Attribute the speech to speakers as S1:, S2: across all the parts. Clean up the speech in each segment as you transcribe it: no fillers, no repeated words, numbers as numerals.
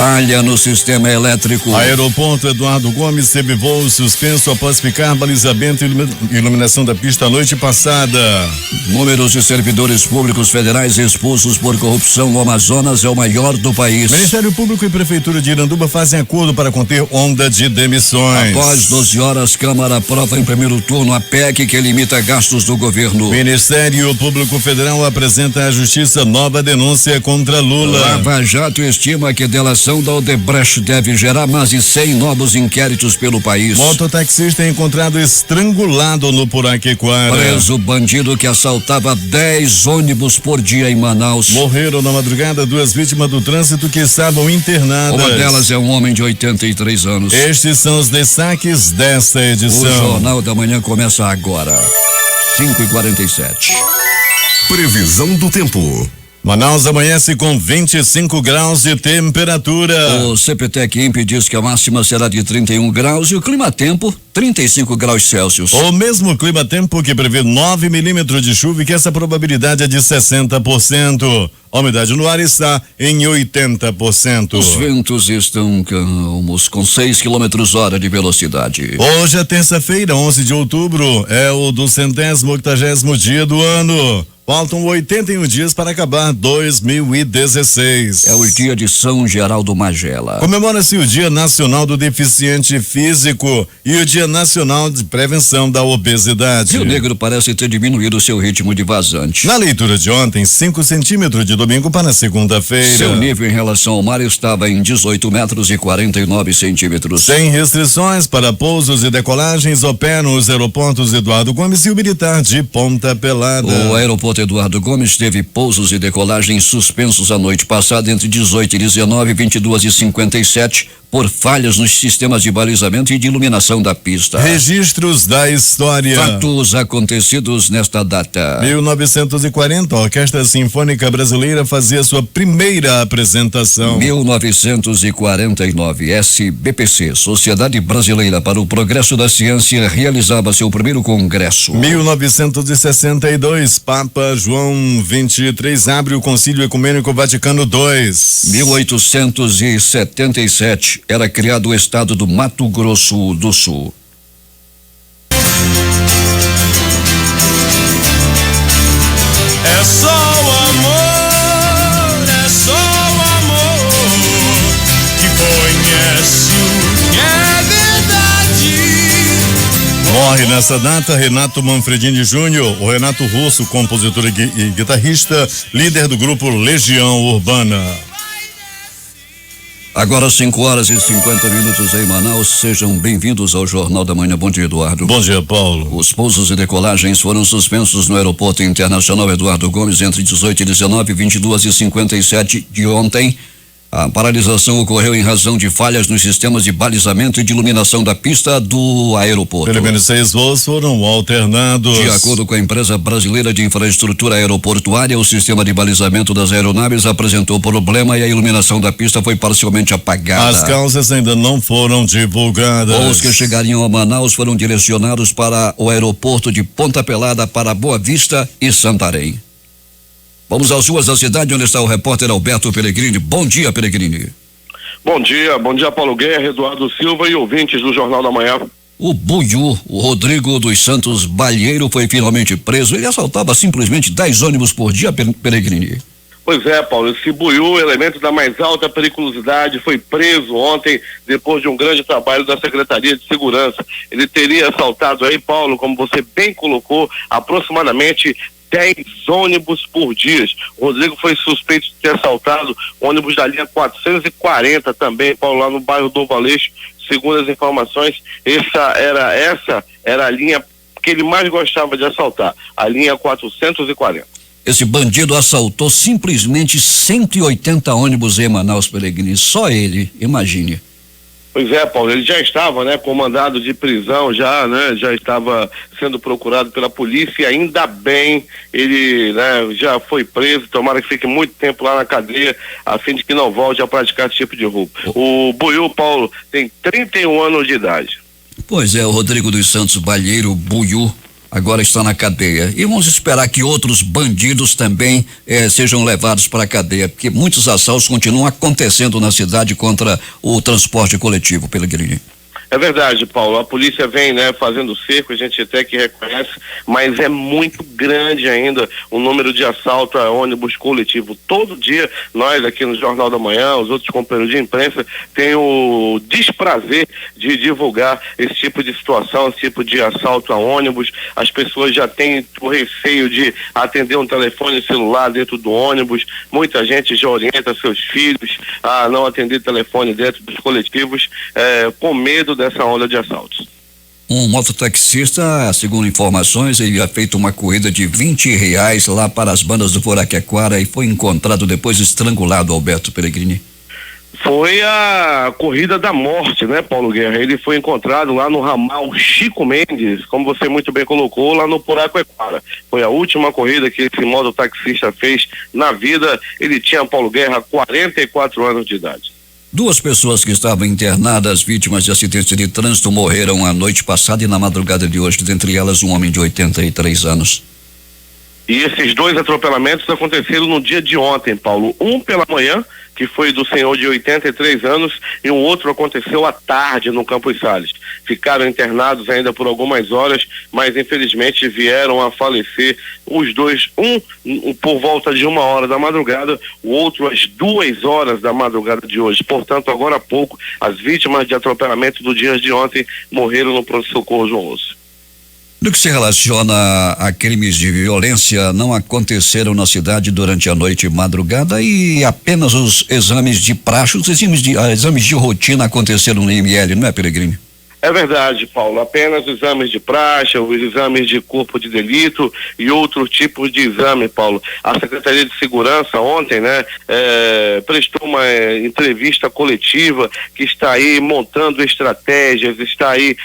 S1: Falha no sistema elétrico.
S2: Aeroporto Eduardo Gomes teve voo suspenso após ficar balizamento e iluminação da pista a noite passada.
S1: Números de servidores públicos federais expulsos por corrupção no Amazonas é o maior do país.
S2: Ministério Público e Prefeitura de Iranduba fazem acordo para conter onda de demissões.
S1: Após 12 horas, Câmara aprova em primeiro turno a PEC que limita gastos do governo.
S2: Ministério Público Federal apresenta à Justiça nova denúncia contra Lula.
S1: Lava Jato estima que delação da Odebrecht deve gerar mais de 100 novos inquéritos pelo país.
S2: Mototaxista é encontrado estrangulado no Puraquequara.
S1: Preso bandido que assaltava 10 ônibus por dia em Manaus.
S2: Morreram na madrugada 2 vítimas do trânsito que estavam internadas.
S1: Uma delas é um homem de 83 anos.
S2: Estes são os destaques desta edição.
S1: O Jornal da Manhã começa agora. 5h47.
S3: Previsão do tempo.
S2: Manaus amanhece com 25 graus de temperatura.
S1: O CPTEC INPE diz que a máxima será de 31 graus e o clima-tempo 35 graus Celsius.
S2: O mesmo clima-tempo que prevê 9 milímetros de chuva e que essa probabilidade é de 60%. A umidade no ar está em 80%.
S1: Os ventos estão calmos, com 6 km/h de velocidade.
S2: Hoje é terça-feira, 11 de outubro, é o 280º dia do ano. Faltam 81 dias para acabar 2016.
S1: É o dia de São Geraldo Magela.
S2: Comemora-se o Dia Nacional do Deficiente Físico e o Dia Nacional de Prevenção da Obesidade.
S1: Rio Negro parece ter diminuído seu ritmo de vazante.
S2: Na leitura de ontem, 5 centímetros de domingo para segunda-feira.
S1: Seu nível em relação ao mar estava em 18 metros e 49 centímetros.
S2: Sem restrições para pousos e decolagens, operam os aeroportos Eduardo Gomes e o Militar de Ponta Pelada.
S1: O aeroporto Eduardo Gomes teve pousos e decolagens suspensos a noite passada entre 18 e 19, 22 e 57 por falhas nos sistemas de balizamento e de iluminação da pista.
S2: Registros da história.
S1: Fatos acontecidos nesta data.
S2: 1940, a Orquestra Sinfônica Brasileira fazia sua primeira apresentação.
S1: 1949, SBPC, Sociedade Brasileira para o Progresso da Ciência, realizava seu primeiro congresso.
S2: 1962, Papa João 23 abre o Concílio Ecumênico Vaticano II.
S1: 1877, era criado o estado do Mato Grosso do Sul.
S4: É só o amor, é só o amor que conhece o que é verdade.
S2: Morre nessa data Renato Manfredini Júnior, o Renato Russo, compositor e guitarrista, líder do grupo Legião Urbana.
S1: Agora 5h50 em Manaus, sejam bem-vindos ao Jornal da Manhã. Bom dia, Eduardo.
S2: Bom dia, Paulo.
S1: Os pousos e decolagens foram suspensos no Aeroporto Internacional Eduardo Gomes entre 18 e 19, 22 e 57 de ontem. A paralisação ocorreu em razão de falhas nos sistemas de balizamento e de iluminação da pista do aeroporto.
S2: Pelo menos 6 voos foram alternados.
S1: De acordo com a empresa brasileira de infraestrutura aeroportuária, o sistema de balizamento das aeronaves apresentou problema e a iluminação da pista foi parcialmente apagada.
S2: As causas ainda não foram divulgadas.
S1: Voos que chegariam a Manaus foram direcionados para o aeroporto de Ponta Pelada, para Boa Vista e Santarém. Vamos às ruas da cidade, onde está o repórter Alberto Peregrini. Bom dia, Peregrini.
S5: Bom dia Paulo Guerra, Eduardo Silva e ouvintes do Jornal da Manhã.
S1: O Buiú, o Rodrigo dos Santos Balheiro, foi finalmente preso. Ele assaltava simplesmente 10 ônibus por dia, Peregrini.
S5: Pois é, Paulo, esse Buiú, elemento da mais alta periculosidade, foi preso ontem depois de um grande trabalho da Secretaria de Segurança. Ele teria assaltado aí, Paulo, como você bem colocou, aproximadamente 10 ônibus por dia. O Rodrigo foi suspeito de ter assaltado ônibus da linha 440 também, Paulo, lá no bairro do Valeixo. Segundo as informações, essa era a linha que ele mais gostava de assaltar, a linha 440.
S1: Esse bandido assaltou simplesmente 180 ônibus em Manaus, Peregrini. Só ele, imagine.
S5: Pois é, Paulo, ele já estava, com mandado de prisão, já estava sendo procurado pela polícia e ainda bem ele, já foi preso. Tomara que fique muito tempo lá na cadeia, a fim de que não volte a praticar esse tipo de roubo. O Buiú, Paulo, tem 31 anos de idade.
S1: Pois é, o Rodrigo dos Santos Balheiro, Buiú, agora está na cadeia. E vamos esperar que outros bandidos também sejam levados para a cadeia, porque muitos assaltos continuam acontecendo na cidade contra o transporte coletivo, Pellegrini.
S5: É verdade, Paulo. A polícia vem, fazendo cerco, a gente até que reconhece, mas é muito grande ainda o número de assalto a ônibus coletivo. Todo dia, nós aqui no Jornal da Manhã, os outros companheiros de imprensa, têm o desprazer de divulgar esse tipo de situação, esse tipo de assalto a ônibus. As pessoas já têm o receio de atender um telefone celular dentro do ônibus. Muita gente já orienta seus filhos a não atender telefone dentro dos coletivos, com medo dessa onda de assaltos.
S1: Um mototaxista, segundo informações, ele havia feito uma corrida de R$ 20 lá para as bandas do Poraquequara e foi encontrado depois estrangulado, Alberto Pellegrini.
S5: Foi a corrida da morte, Paulo Guerra? Ele foi encontrado lá no ramal Chico Mendes, como você muito bem colocou, lá no Poraquequara. Foi a última corrida que esse mototaxista fez na vida. Ele tinha, Paulo Guerra, 44 anos de idade.
S1: 2 pessoas que estavam internadas, vítimas de acidente de trânsito, morreram a noite passada e na madrugada de hoje, dentre elas um homem de 83 anos.
S5: E esses 2 atropelamentos aconteceram no dia de ontem, Paulo. Um pela manhã, que foi do senhor de 83 anos, e um outro aconteceu à tarde no Campos Sales. Ficaram internados ainda por algumas horas, mas infelizmente vieram a falecer os 2, um por volta de 1h da madrugada, o outro às 2h da madrugada de hoje. Portanto, agora há pouco, as vítimas de atropelamento do dia de ontem morreram no pronto-socorro João Osso.
S1: No que se relaciona a crimes de violência, não aconteceram na cidade durante a noite e madrugada e apenas os exames de praxe, os exames de rotina aconteceram no IML, não é, Pellegrini?
S5: É verdade, Paulo. Apenas exames de praxe, os exames de corpo de delito e outros tipos de exame, Paulo. A Secretaria de Segurança ontem, prestou uma entrevista coletiva que está aí montando estratégias, está aí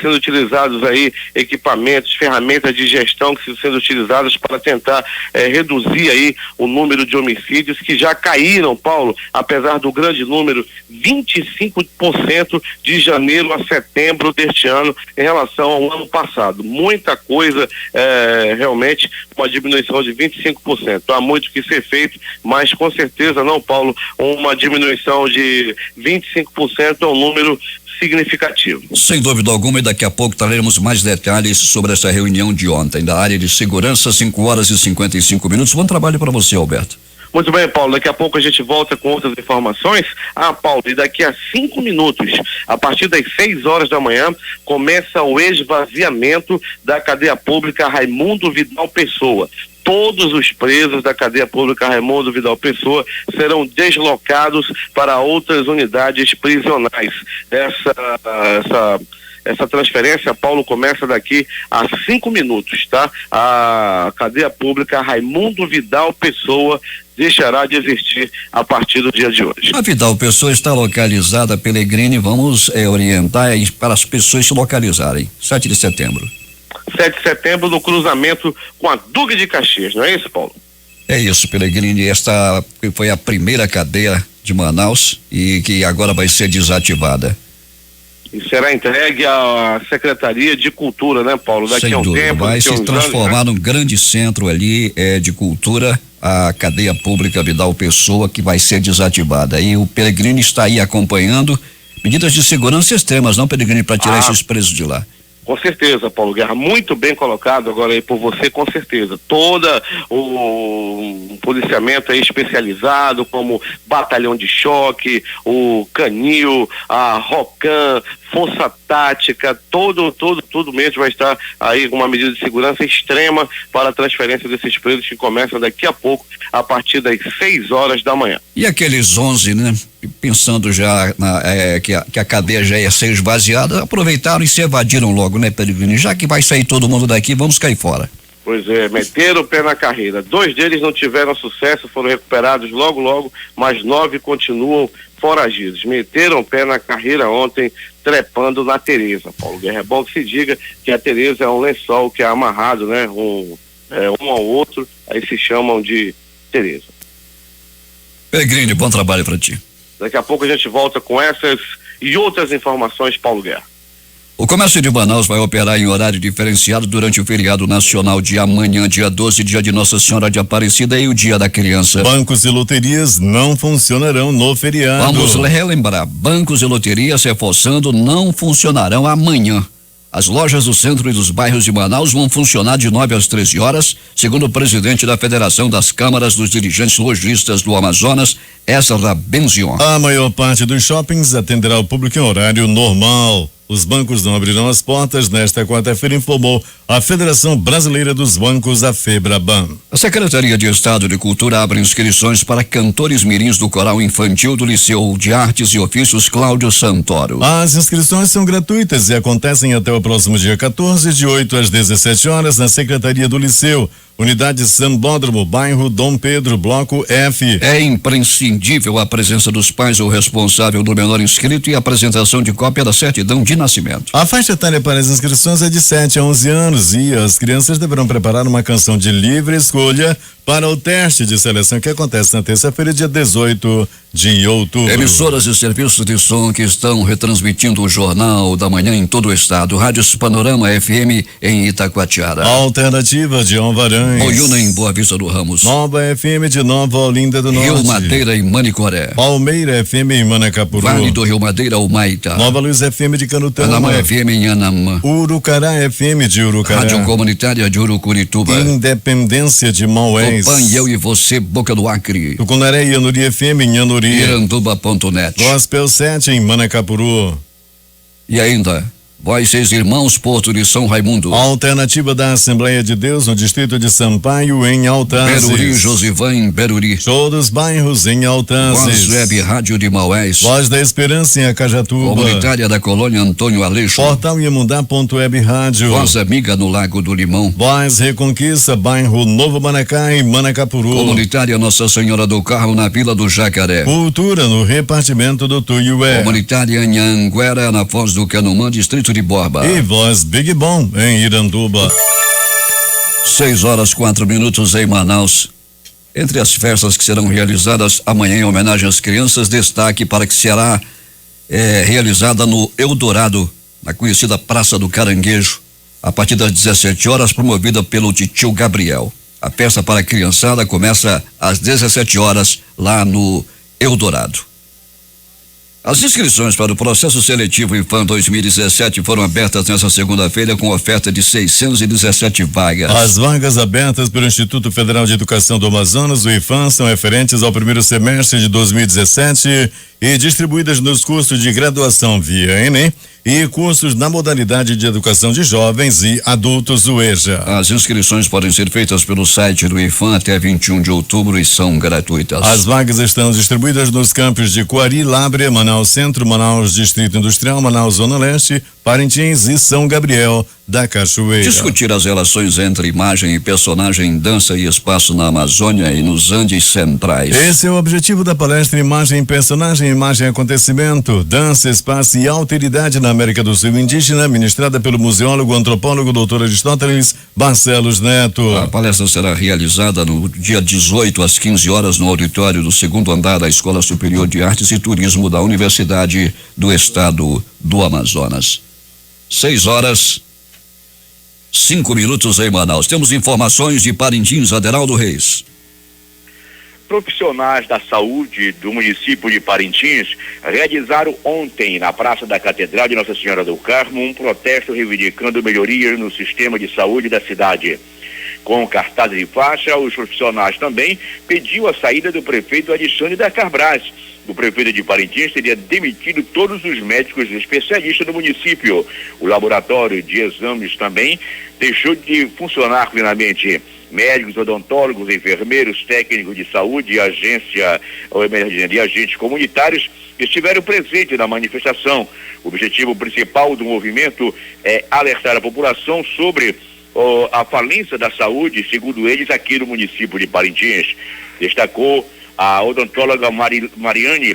S5: sendo utilizados aí equipamentos, ferramentas de gestão que estão sendo utilizadas para tentar reduzir aí o número de homicídios que já caíram, Paulo, apesar do grande número, 25% de janeiro a setembro deste ano em relação ao ano passado. Muita coisa, realmente uma diminuição de 25%. Há muito que ser feito, mas com certeza não, Paulo, uma diminuição de 25% é um número significativo.
S1: Sem dúvida alguma, e daqui a pouco traremos mais detalhes sobre essa reunião de ontem da área de segurança, 5h55. Bom trabalho para você, Alberto.
S5: Muito bem, Paulo, daqui a pouco a gente volta com outras informações. Paulo, e daqui a 5 minutos, a partir das 6h da manhã, começa o esvaziamento da cadeia pública Raimundo Vidal Pessoa. Todos os presos da cadeia pública Raimundo Vidal Pessoa serão deslocados para outras unidades prisionais. Essa transferência, Paulo, começa daqui a 5 minutos, tá? A cadeia pública Raimundo Vidal Pessoa deixará de existir a partir do dia de hoje.
S1: A Vidal Pessoa está localizada, Pellegrini, vamos orientar para as pessoas se localizarem. 7 de setembro.
S5: 7 de setembro, no cruzamento com a Duque de Caxias, não é isso, Paulo?
S1: É isso, Pellegrini. Esta foi a primeira cadeia de Manaus e que agora vai ser desativada.
S5: E será entregue à Secretaria de Cultura, né, Paulo? Daqui a um tempo.
S1: Vai se transformar num grande centro ali de cultura, a cadeia pública Vidal Pessoa, que vai ser desativada. E o Pellegrini está aí acompanhando medidas de segurança extremas, não, Pellegrini, para tirar esses presos de lá.
S5: Com certeza, Paulo Guerra, muito bem colocado agora aí por você, com certeza. Toda o policiamento aí especializado, como batalhão de choque, o canil, a Rocan, força tática, tudo mesmo vai estar aí com uma medida de segurança extrema para a transferência desses presos que começam daqui a pouco, a partir das 6h da manhã.
S1: E aqueles 11, né? Pensando já que a cadeia já ia ser esvaziada, aproveitaram e se evadiram logo, né, Pellegrini? Já que vai sair todo mundo daqui, vamos cair fora.
S5: Pois é, meteram o pé na carreira. 2 deles não tiveram sucesso, foram recuperados logo, mas 9 continuam foragidos. Meteram o pé na carreira ontem, trepando na Tereza, Paulo Guerra. É bom que se diga que a Tereza é um lençol que é amarrado, né, um ao outro, aí se chamam de Tereza.
S1: Pellegrini, bom trabalho para ti.
S5: Daqui a pouco a gente volta com essas e outras informações, Paulo Guerra.
S1: O comércio de Manaus vai operar em horário diferenciado durante o feriado nacional de amanhã, dia 12, dia de Nossa Senhora de Aparecida, e o dia da criança.
S2: Bancos e loterias não funcionarão no feriado.
S1: Vamos relembrar, bancos e loterias, reforçando, não funcionarão amanhã. As lojas do centro e dos bairros de Manaus vão funcionar de 9 às 13 horas, segundo o presidente da Federação das Câmaras dos Dirigentes Lojistas do Amazonas, Ezra Benzion.
S2: A maior parte dos shoppings atenderá o público em horário normal. Os bancos não abrirão as portas nesta quarta-feira, informou a Federação Brasileira dos Bancos, a FEBRABAN.
S1: A Secretaria de Estado de Cultura abre inscrições para cantores mirins do Coral Infantil do Liceu de Artes e Ofícios Cláudio Santoro.
S2: As inscrições são gratuitas e acontecem até o próximo dia 14, de 8 às 17 horas, na Secretaria do Liceu, Unidade Sambódromo, bairro Dom Pedro, Bloco F.
S1: É imprescindível a presença dos pais ou responsável do menor inscrito e a apresentação de cópia da certidão de nascimento.
S2: A faixa etária para as inscrições é de 7 a 11 anos e as crianças deverão preparar uma canção de livre escolha para o teste de seleção que acontece na terça-feira, dia 18 de outubro.
S1: Emissoras e serviços de som que estão retransmitindo o Jornal da Manhã em todo o estado. Rádios Panorama FM em Itacoatiara.
S2: Alternativa de Alvarães.
S1: Boiúna em Boa Vista do Ramos.
S2: Nova FM de Nova Olinda do Norte.
S1: Rio Madeira em Manicoré.
S2: Palmeira FM em Manacapuru.
S1: Vale do Rio Madeira, Humaitá.
S2: Nova Luz FM de Canutama.
S1: Anamã FM em Anamã.
S2: Urucará FM de Urucará.
S1: Rádio Comunitária de Urucurituba.
S2: Independência de Maués.
S1: Copan e Eu e Você, Boca do Acre.
S2: Tucunaré e Anuri FM em Anuri.
S1: Iranduba.net.
S2: Gospel 7 em Manacapuru.
S1: E ainda, Vós Seis Irmãos, Porto de São Raimundo.
S2: Alternativa da Assembleia de Deus no distrito de Sampaio, em Altazes.
S1: Beruri, Josivan em Beruri.
S2: Show dos Bairros em Altazes.
S1: Voz Web Rádio de Maués.
S2: Voz da Esperança em Acajatuba.
S1: Comunitária da Colônia Antônio Aleixo.
S2: Portal Iemundá.web Rádio.
S1: Voz Amiga no Lago do Limão.
S2: Voz Reconquista, bairro Novo Manacá em Manacapuru.
S1: Comunitária Nossa Senhora do Carro na Vila do Jacaré.
S2: Cultura no repartimento do Tuiué.
S1: Comunitária Anhanguera na Foz do Canumã, distrito de Borba.
S2: E Voz Big Bom em Iranduba.
S1: 6h04 em Manaus. Entre as festas que serão realizadas amanhã em homenagem às crianças, destaque para que será realizada no Eldorado, na conhecida Praça do Caranguejo, a partir das 17 horas, promovida pelo titio Gabriel. A festa para a criançada começa às 17 horas lá no Eldorado. As inscrições para o processo seletivo IFAM 2017 foram abertas nesta segunda-feira com oferta de 617 vagas.
S2: As vagas abertas pelo Instituto Federal de Educação do Amazonas, o IFAM, são referentes ao primeiro semestre de 2017 e distribuídas nos cursos de graduação via Enem e cursos na modalidade de educação de jovens e adultos, o EJA.
S1: As inscrições podem ser feitas pelo site do IFAM até 21 de outubro e são gratuitas.
S2: As vagas estão distribuídas nos campos de Coari, Lábrea, Manaus Centro, Manaus Distrito Industrial, Manaus Zona Leste, Parintins e São Gabriel da Cachoeira.
S1: Discutir as relações entre imagem e personagem, dança e espaço na Amazônia e nos Andes Centrais.
S2: Esse é o objetivo da palestra Imagem e Personagem, Imagem e Acontecimento, Dança, Espaço e Alteridade na América do Sul Indígena, ministrada pelo museólogo, antropólogo, doutor Aristóteles Barcelos Neto.
S1: A palestra será realizada no dia 18 às 15 horas no auditório do 2º andar da Escola Superior de Artes e Turismo da Universidade do Estado do Amazonas. 6h05 em Manaus. Temos informações de Parintins, Aderaldo Reis.
S6: Profissionais da saúde do município de Parintins realizaram ontem na Praça da Catedral de Nossa Senhora do Carmo um protesto reivindicando melhorias no sistema de saúde da cidade. Com cartazes de faixa, os profissionais também pediu a saída do prefeito Alexandre da Carbras. O prefeito de Parintins teria demitido todos os médicos especialistas do município. O laboratório de exames também deixou de funcionar plenamente. Médicos, odontólogos, enfermeiros, técnicos de saúde e agentes comunitários estiveram presentes na manifestação. O objetivo principal do movimento é alertar a população sobre a falência da saúde, segundo eles, aqui no município de Parintins. Destacou a odontóloga Mariane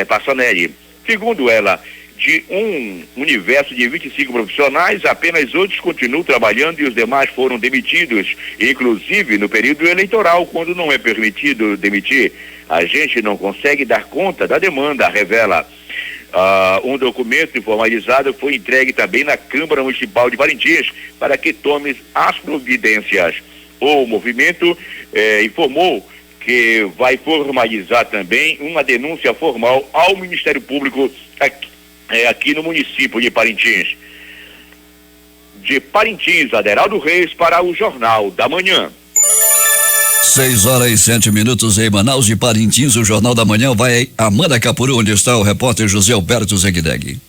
S6: Passanelli. Segundo ela, de um universo de 25 profissionais, apenas 8 continuam trabalhando e os demais foram demitidos, inclusive no período eleitoral, quando não é permitido demitir. A gente não consegue dar conta da demanda, revela. Um documento formalizado foi entregue também na Câmara Municipal de Parintins para que tome as providências. O movimento informou que vai formalizar também uma denúncia formal ao Ministério Público aqui no município de Parintins. De Parintins, Aderaldo Reis para o Jornal da Manhã.
S1: 6h07 em Manaus e Parintins. O Jornal da Manhã vai a Manacapuru, onde está o repórter José Alberto Zegdeg.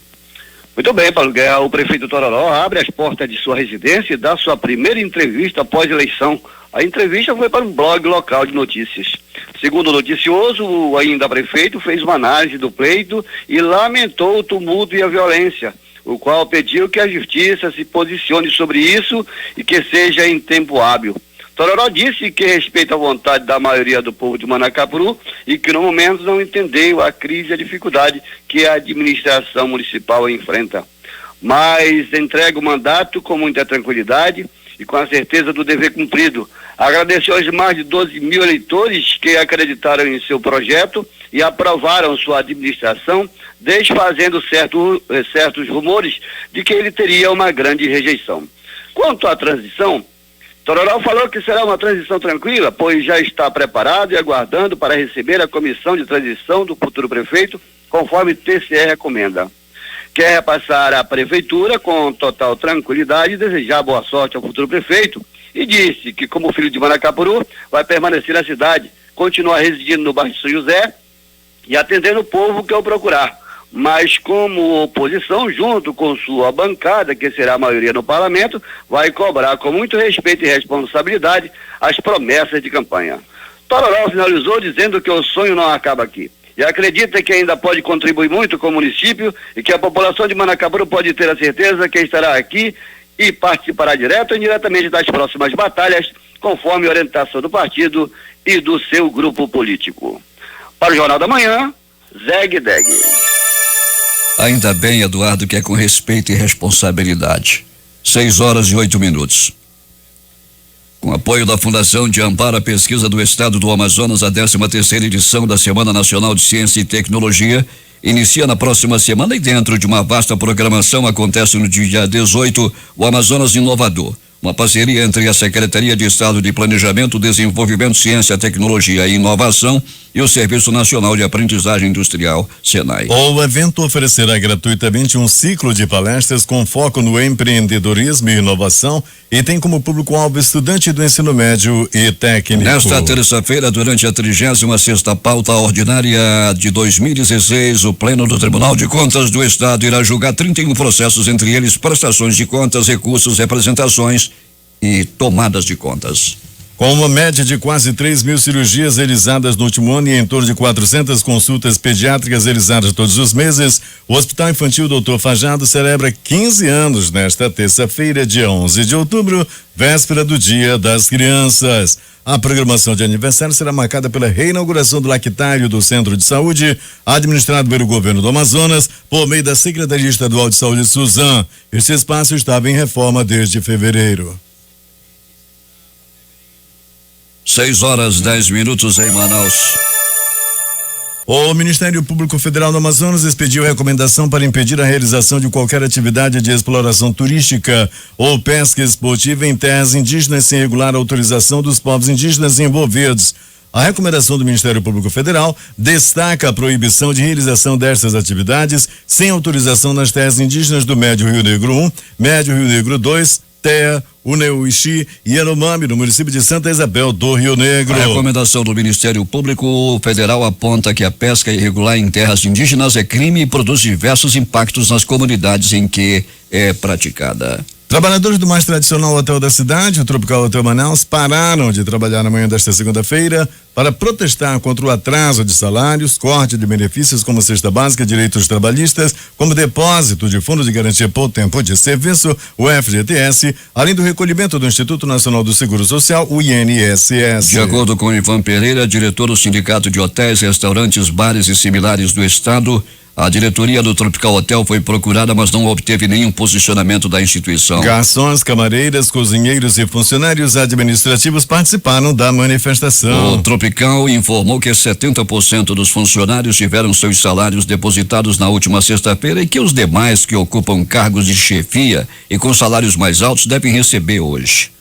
S7: Muito bem, Paulo Guerra. O prefeito Tororó abre as portas de sua residência e dá sua primeira entrevista após a eleição. A entrevista foi para um blog local de notícias. Segundo o noticioso, o ainda prefeito fez uma análise do pleito e lamentou o tumulto e a violência, o qual pediu que a justiça se posicione sobre isso e que seja em tempo hábil. Tororó disse que respeita a vontade da maioria do povo de Manacapuru e que no momento não entendeu a crise e a dificuldade que a administração municipal enfrenta. Mas entrega o mandato com muita tranquilidade e com a certeza do dever cumprido. Agradeceu aos mais de 12 mil eleitores que acreditaram em seu projeto e aprovaram sua administração, desfazendo certos rumores de que ele teria uma grande rejeição. Quanto à transição, Tororó falou que será uma transição tranquila, pois já está preparado e aguardando para receber a comissão de transição do futuro prefeito, conforme TCE recomenda. Quer repassar à prefeitura com total tranquilidade e desejar boa sorte ao futuro prefeito, e disse que, como filho de Manacapuru, vai permanecer na cidade, continuar residindo no bairro São José e atendendo o povo que o procurar. Mas como oposição, junto com sua bancada, que será a maioria no parlamento, vai cobrar com muito respeito e responsabilidade as promessas de campanha. Tororó finalizou dizendo que o sonho não acaba aqui e acredita que ainda pode contribuir muito com o município e que a população de Manacapuru pode ter a certeza que estará aqui e participará direto ou indiretamente das próximas batalhas, conforme a orientação do partido e do seu grupo político. Para o Jornal da Manhã, Zegdeg.
S1: Ainda bem, Eduardo, que é com respeito e responsabilidade. 6h08. Com apoio da Fundação de Amparo à Pesquisa do Estado do Amazonas, a 13ª edição da Semana Nacional de Ciência e Tecnologia inicia na próxima semana e dentro de uma vasta programação acontece no dia 18 o Amazonas Inovador, uma parceria entre a Secretaria de Estado de Planejamento, Desenvolvimento, Ciência, Tecnologia e Inovação e o Serviço Nacional de Aprendizagem Industrial, SENAI.
S2: O evento oferecerá gratuitamente um ciclo de palestras com foco no empreendedorismo e inovação e tem como público-alvo estudante do ensino médio e técnico.
S1: Nesta terça-feira, durante a 36ª pauta ordinária de 2016, o Pleno do Tribunal de Contas do Estado irá julgar 31 processos, entre eles prestações de contas, recursos, representações e tomadas de contas.
S2: Com uma média de quase 3 mil cirurgias realizadas no último ano e em torno de 400 consultas pediátricas realizadas todos os meses, o Hospital Infantil Dr. Fajado celebra 15 anos nesta terça-feira, dia 11 de outubro, véspera do Dia das Crianças. A programação de aniversário será marcada pela reinauguração do lactário do Centro de Saúde, administrado pelo governo do Amazonas, por meio da Secretaria Estadual de Saúde, Suzan. Este espaço estava em reforma desde fevereiro.
S1: 6h10 em Manaus.
S2: O Ministério Público Federal do Amazonas expediu recomendação para impedir a realização de qualquer atividade de exploração turística ou pesca esportiva em terras indígenas sem regular autorização dos povos indígenas envolvidos. A recomendação do Ministério Público Federal destaca a proibição de realização destas atividades sem autorização nas terras indígenas do Médio Rio Negro 1, Médio Rio Negro 2, Terra, Uneuixi e Yanomami, no município de Santa Isabel do Rio Negro.
S1: A recomendação do Ministério Público Federal aponta que a pesca irregular em terras indígenas é crime e produz diversos impactos nas comunidades em que é praticada.
S2: Trabalhadores do mais tradicional hotel da cidade, o Tropical Hotel Manaus, pararam de trabalhar na manhã desta segunda-feira para protestar contra o atraso de salários, corte de benefícios como cesta básica, direitos trabalhistas, como depósito de fundo de garantia por tempo de serviço, o FGTS, além do recolhimento do Instituto Nacional do Seguro Social, o INSS.
S1: De acordo com Ivan Pereira, diretor do Sindicato de Hotéis, Restaurantes, Bares e Similares do Estado, A diretoria do Tropical Hotel foi procurada, mas não obteve nenhum posicionamento da instituição.
S2: Garçons, camareiras, cozinheiros e funcionários administrativos participaram da manifestação.
S1: O Tropical informou que 70% dos funcionários tiveram seus salários depositados na última sexta-feira e que os demais que ocupam cargos de chefia e com salários mais altos devem receber hoje.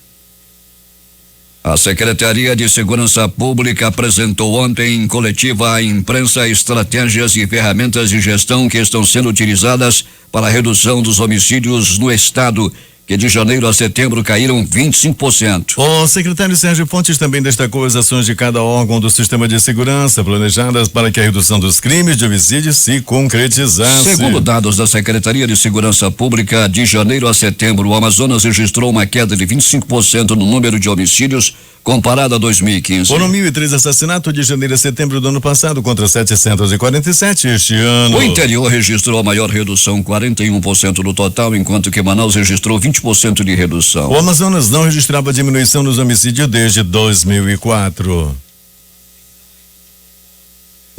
S1: A Secretaria de Segurança Pública apresentou ontem em coletiva à imprensa estratégias e ferramentas de gestão que estão sendo utilizadas para a redução dos homicídios no estado, que de janeiro a setembro caíram 25%.
S2: O secretário Sérgio Fontes também destacou as ações de cada órgão do sistema de segurança planejadas para que a redução dos crimes de homicídio se concretizasse.
S1: Segundo dados da Secretaria de Segurança Pública, de janeiro a setembro, o Amazonas registrou uma queda de 25% no número de homicídios comparado a 2015.
S2: Foram 1.003 assassinatos de janeiro a setembro do ano passado contra 747 este ano.
S1: O interior registrou a maior redução, 41% no total, enquanto que Manaus registrou 20% de redução.
S2: O Amazonas não registrava diminuição nos homicídios desde 2004.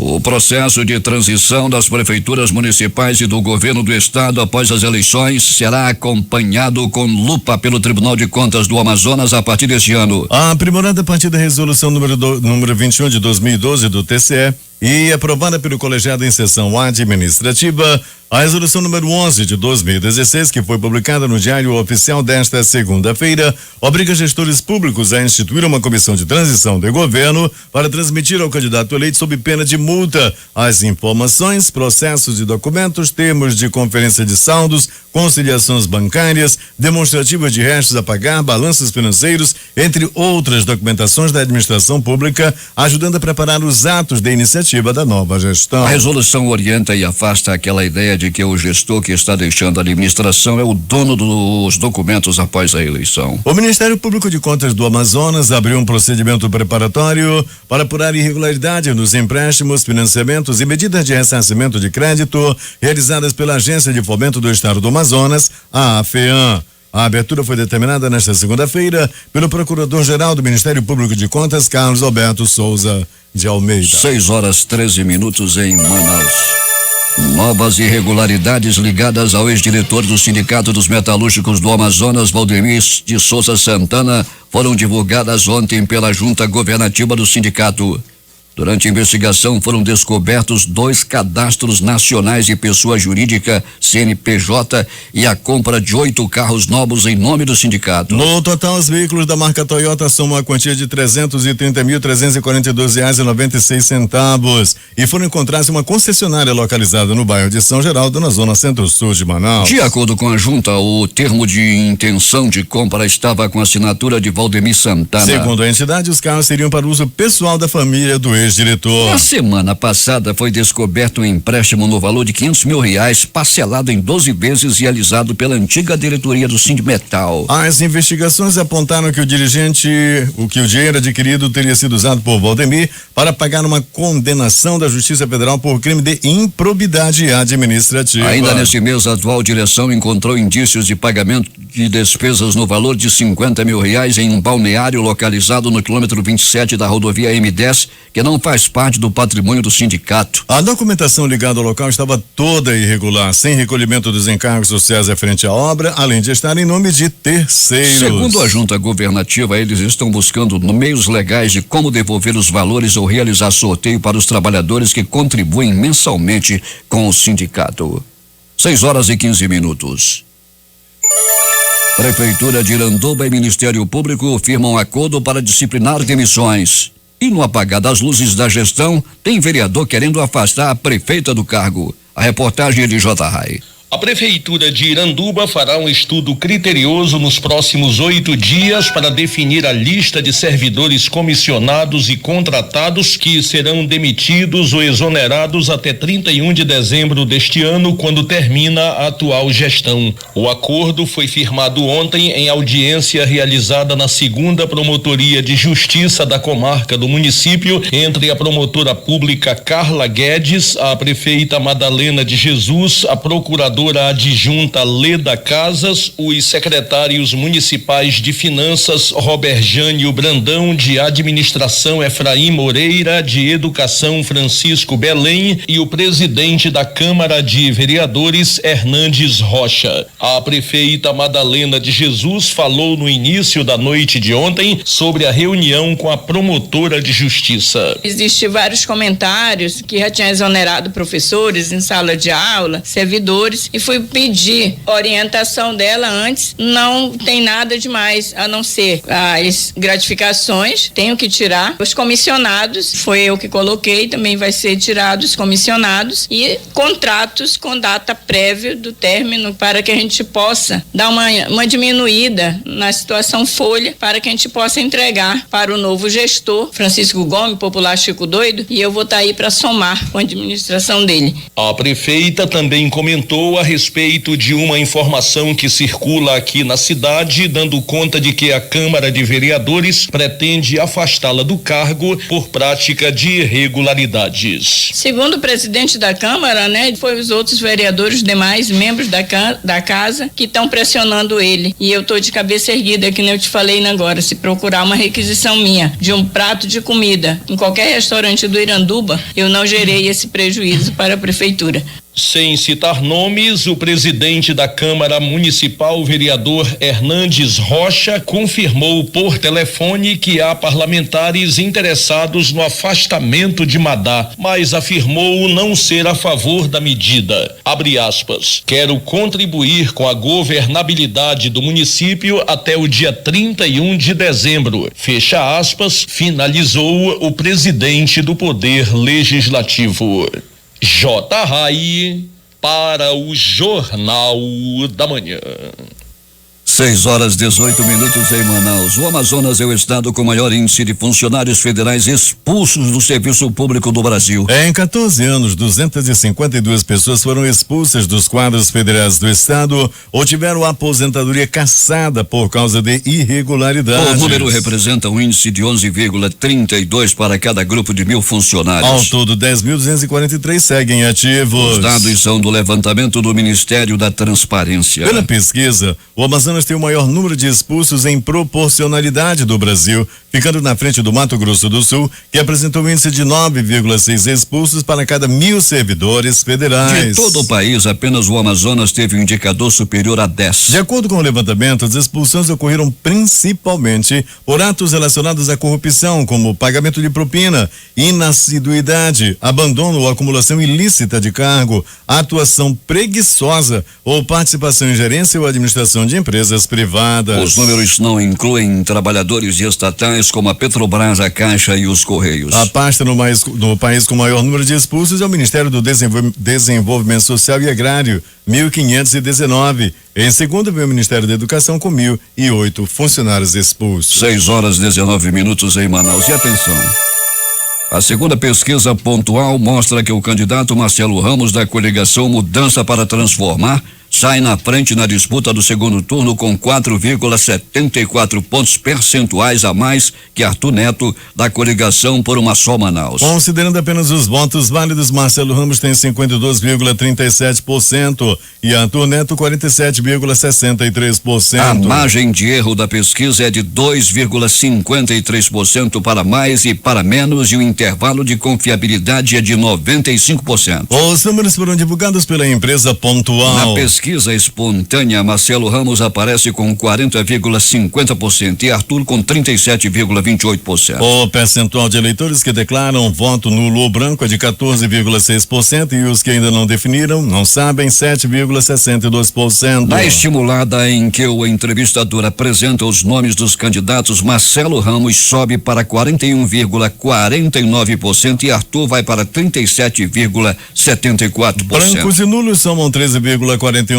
S1: O processo de transição das prefeituras municipais e do governo do estado após as eleições será acompanhado com lupa pelo Tribunal de Contas do Amazonas a partir deste ano.
S2: Aprimorada a partir da resolução número 21 de 2012 do TCE e aprovada pelo colegiado em sessão administrativa, a resolução número 11 de 2016, que foi publicada no Diário Oficial desta segunda-feira, obriga gestores públicos a instituir uma comissão de transição de governo para transmitir ao candidato eleito sob pena de multa as informações, processos e documentos, termos de conferência de saldos, conciliações bancárias, demonstrativas de restos a pagar, balanços financeiros, entre outras documentações da administração pública, ajudando a preparar os atos de iniciativa da nova gestão.
S1: A resolução orienta e afasta aquela ideia de que o gestor que está deixando a administração é o dono dos documentos após a eleição.
S2: O Ministério Público de Contas do Amazonas abriu um procedimento preparatório para apurar irregularidade nos empréstimos, financiamentos e medidas de ressarcimento de crédito realizadas pela Agência de Fomento do Estado do Amazonas, a AFEAM. A abertura foi determinada nesta segunda-feira pelo Procurador-Geral do Ministério Público de Contas, Carlos Alberto Souza de Almeida.
S1: 6:13 em Manaus. Novas irregularidades ligadas ao ex-diretor do Sindicato dos Metalúrgicos do Amazonas, Valdemir de Souza Santana, foram divulgadas ontem pela Junta Governativa do sindicato. Durante a investigação foram descobertos 2 cadastros nacionais de pessoa jurídica, CNPJ, e a compra de 8 carros novos em nome do sindicato.
S2: No total, os veículos da marca Toyota somam a quantia de R$330.342,96 e foram encontrados em uma concessionária localizada no bairro de São Geraldo, na zona centro-sul de Manaus.
S1: De acordo com a junta, o termo de intenção de compra estava com a assinatura de Valdemir Santana.
S2: Segundo a entidade, os carros seriam para uso pessoal da família do ex-diretor.
S1: Na semana passada foi descoberto um empréstimo no valor de R$500 mil, parcelado em 12 vezes, realizado pela antiga diretoria do Sindimetal.
S2: As investigações apontaram que o dinheiro adquirido teria sido usado por Valdemir para pagar uma condenação da Justiça Federal por crime de improbidade administrativa.
S1: Ainda neste mês, a atual direção encontrou indícios de pagamento de despesas no valor de R$50 mil em um balneário localizado no quilômetro 27 da rodovia M10, que não faz parte do patrimônio do sindicato.
S2: A documentação ligada ao local estava toda irregular, sem recolhimento dos encargos sociais referente à obra, além de estar em nome de terceiros.
S1: Segundo a junta governativa, eles estão buscando meios legais de como devolver os valores ou realizar sorteio para os trabalhadores que contribuem mensalmente com o sindicato. 6:15. Prefeitura de Iranduba e Ministério Público firmam acordo para disciplinar demissões. E no apagar das luzes da gestão, tem vereador querendo afastar a prefeita do cargo. A reportagem é de J. Rai.
S8: A Prefeitura de Iranduba fará um estudo criterioso nos próximos 8 dias para definir a lista de servidores comissionados e contratados que serão demitidos ou exonerados até 31 de dezembro deste ano, quando termina a atual gestão. O acordo foi firmado ontem em audiência realizada na 2ª Promotoria de Justiça da comarca do município, entre a promotora pública Carla Guedes, a prefeita Madalena de Jesus, a procuradora vereadora adjunta Leda Casas, os secretários municipais de Finanças Roberjânio Brandão, de Administração Efraim Moreira, de Educação Francisco Belém e o presidente da Câmara de Vereadores Hernandes Rocha. A prefeita Madalena de Jesus falou no início da noite de ontem sobre a reunião com a promotora de justiça.
S9: Existem vários comentários que já tinha exonerado professores em sala de aula, servidores, e fui pedir orientação dela antes. Não tem nada demais a não ser as gratificações, tenho que tirar. Os comissionados, foi eu que coloquei, também vai ser tirado os comissionados, e contratos com data prévia do término, para que a gente possa dar uma diminuída na situação folha, para que a gente possa entregar para o novo gestor, Francisco Gomes, popular Chico Doido, e eu vou estar aí para somar com a administração dele.
S8: A prefeita também comentou a respeito de uma informação que circula aqui na cidade, dando conta de que a Câmara de Vereadores pretende afastá-la do cargo por prática de irregularidades.
S9: Segundo o presidente da Câmara, foi os outros vereadores, demais membros da casa, que estão pressionando ele. E eu estou de cabeça erguida, que nem eu te falei agora, se procurar uma requisição minha de um prato de comida em qualquer restaurante do Iranduba, eu não gerei esse prejuízo para a prefeitura.
S8: Sem citar nomes, o presidente da Câmara Municipal, vereador Hernandes Rocha, confirmou por telefone que há parlamentares interessados no afastamento de Madá, mas afirmou não ser a favor da medida. Abre aspas. Quero contribuir com a governabilidade do município até o dia 31 de dezembro. Fecha aspas, finalizou o presidente do Poder Legislativo. J. Rai para o Jornal da Manhã.
S1: 6:18 em Manaus. O Amazonas é o estado com maior índice de funcionários federais expulsos do serviço público do Brasil.
S2: Em 14 anos, 252 pessoas foram expulsas dos quadros federais do estado ou tiveram a aposentadoria cassada por causa de irregularidades.
S1: O número representa um índice de 11,32 para cada grupo de 1.000 funcionários.
S2: Ao todo, 10.243 seguem ativos.
S1: Os dados são do levantamento do Ministério da Transparência.
S2: Pela pesquisa, o Amazonas tem o maior número de expulsos em proporcionalidade do Brasil, ficando na frente do Mato Grosso do Sul, que apresentou um índice de 9,6 expulsos para cada 1.000 servidores federais.
S1: De todo o país, apenas o Amazonas teve um indicador superior a 10.
S2: De acordo com o levantamento, as expulsões ocorreram principalmente por atos relacionados à corrupção, como pagamento de propina, inassiduidade, abandono ou acumulação ilícita de cargo, atuação preguiçosa ou participação em gerência ou administração de empresas privadas.
S1: Os números não incluem trabalhadores estatais como a Petrobras, a Caixa e os Correios.
S2: A pasta no país com maior número de expulsos é o Ministério do Desenvolvimento Social e Agrário, 1.519. Em segundo vem o Ministério da Educação com 1.008 funcionários expulsos.
S1: 6:19 em Manaus. E atenção. A segunda pesquisa pontual mostra que o candidato Marcelo Ramos, da coligação Mudança para Transformar, sai na frente na disputa do segundo turno com 4,74 pontos percentuais a mais que Arthur Neto, da coligação Por uma Só Manaus.
S2: Considerando apenas os votos válidos, Marcelo Ramos tem 52,37% e Arthur Neto 47,63%.
S1: A margem de erro da pesquisa é de 2,53% para mais e para menos, e o intervalo de confiabilidade é de 95%.
S2: Os números foram divulgados pela empresa Pontual.
S1: Na pesquisa espontânea, Marcelo Ramos aparece com 40,50% e Arthur com 37,28%.
S2: O percentual de eleitores que declaram voto nulo ou branco é de 14,6% e os que ainda não definiram, não sabem, 7,62%.
S1: Na estimulada em que o entrevistador apresenta os nomes dos candidatos, Marcelo Ramos sobe para 41,49% e Arthur vai para 37,74%.
S2: Brancos e nulos somam 13,41%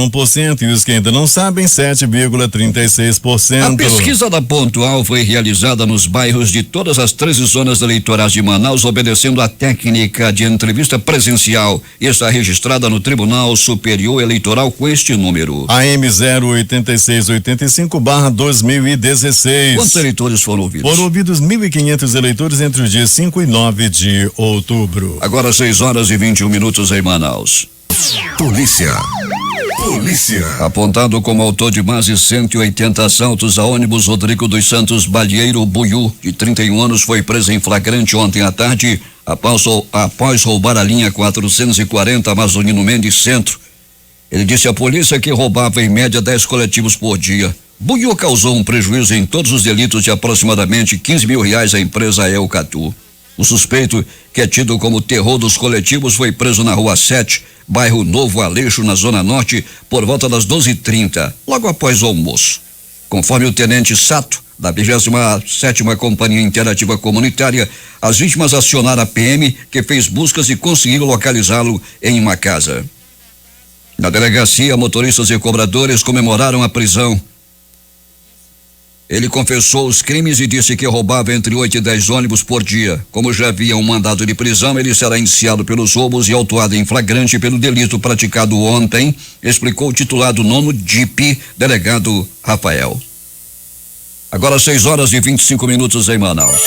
S2: e os que ainda não sabem, 7,36%.
S1: A pesquisa da Pontual foi realizada nos bairros de todas as 13 zonas eleitorais de Manaus, obedecendo a técnica de entrevista presencial, e está registrada no Tribunal Superior Eleitoral com este número:
S2: AM 08685/2016.
S1: Quantos eleitores foram ouvidos?
S2: Foram ouvidos 1.500 eleitores entre os dias 5 e 9 de outubro.
S1: Agora 6:21 em Manaus.
S3: Polícia. Polícia.
S1: Apontado como autor de mais de 180 assaltos a ônibus, Rodrigo dos Balieiro Buiú, de 31 anos, foi preso em flagrante ontem à tarde, após roubar a linha 440 Amazonino Mendes Centro. Ele disse à polícia que roubava em média 10 coletivos por dia. Buiú causou um prejuízo em todos os delitos de aproximadamente R$15 mil à empresa Eucatu. O suspeito, que é tido como terror dos coletivos, foi preso na Rua 7, bairro Novo Aleixo, na Zona Norte, por volta das 12h30, logo após o almoço. Conforme o tenente Sato, da 27ª Companhia Interativa Comunitária, as vítimas acionaram a PM, que fez buscas e conseguiu localizá-lo em uma casa. Na delegacia, motoristas e cobradores comemoraram a prisão. Ele confessou os crimes e disse que roubava entre 8 e 10 ônibus por dia. Como já havia um mandado de prisão, ele será indiciado pelos roubos e autuado em flagrante pelo delito praticado ontem, explicou o titular do 9º DIP, delegado Rafael. Agora 6h25 em Manaus.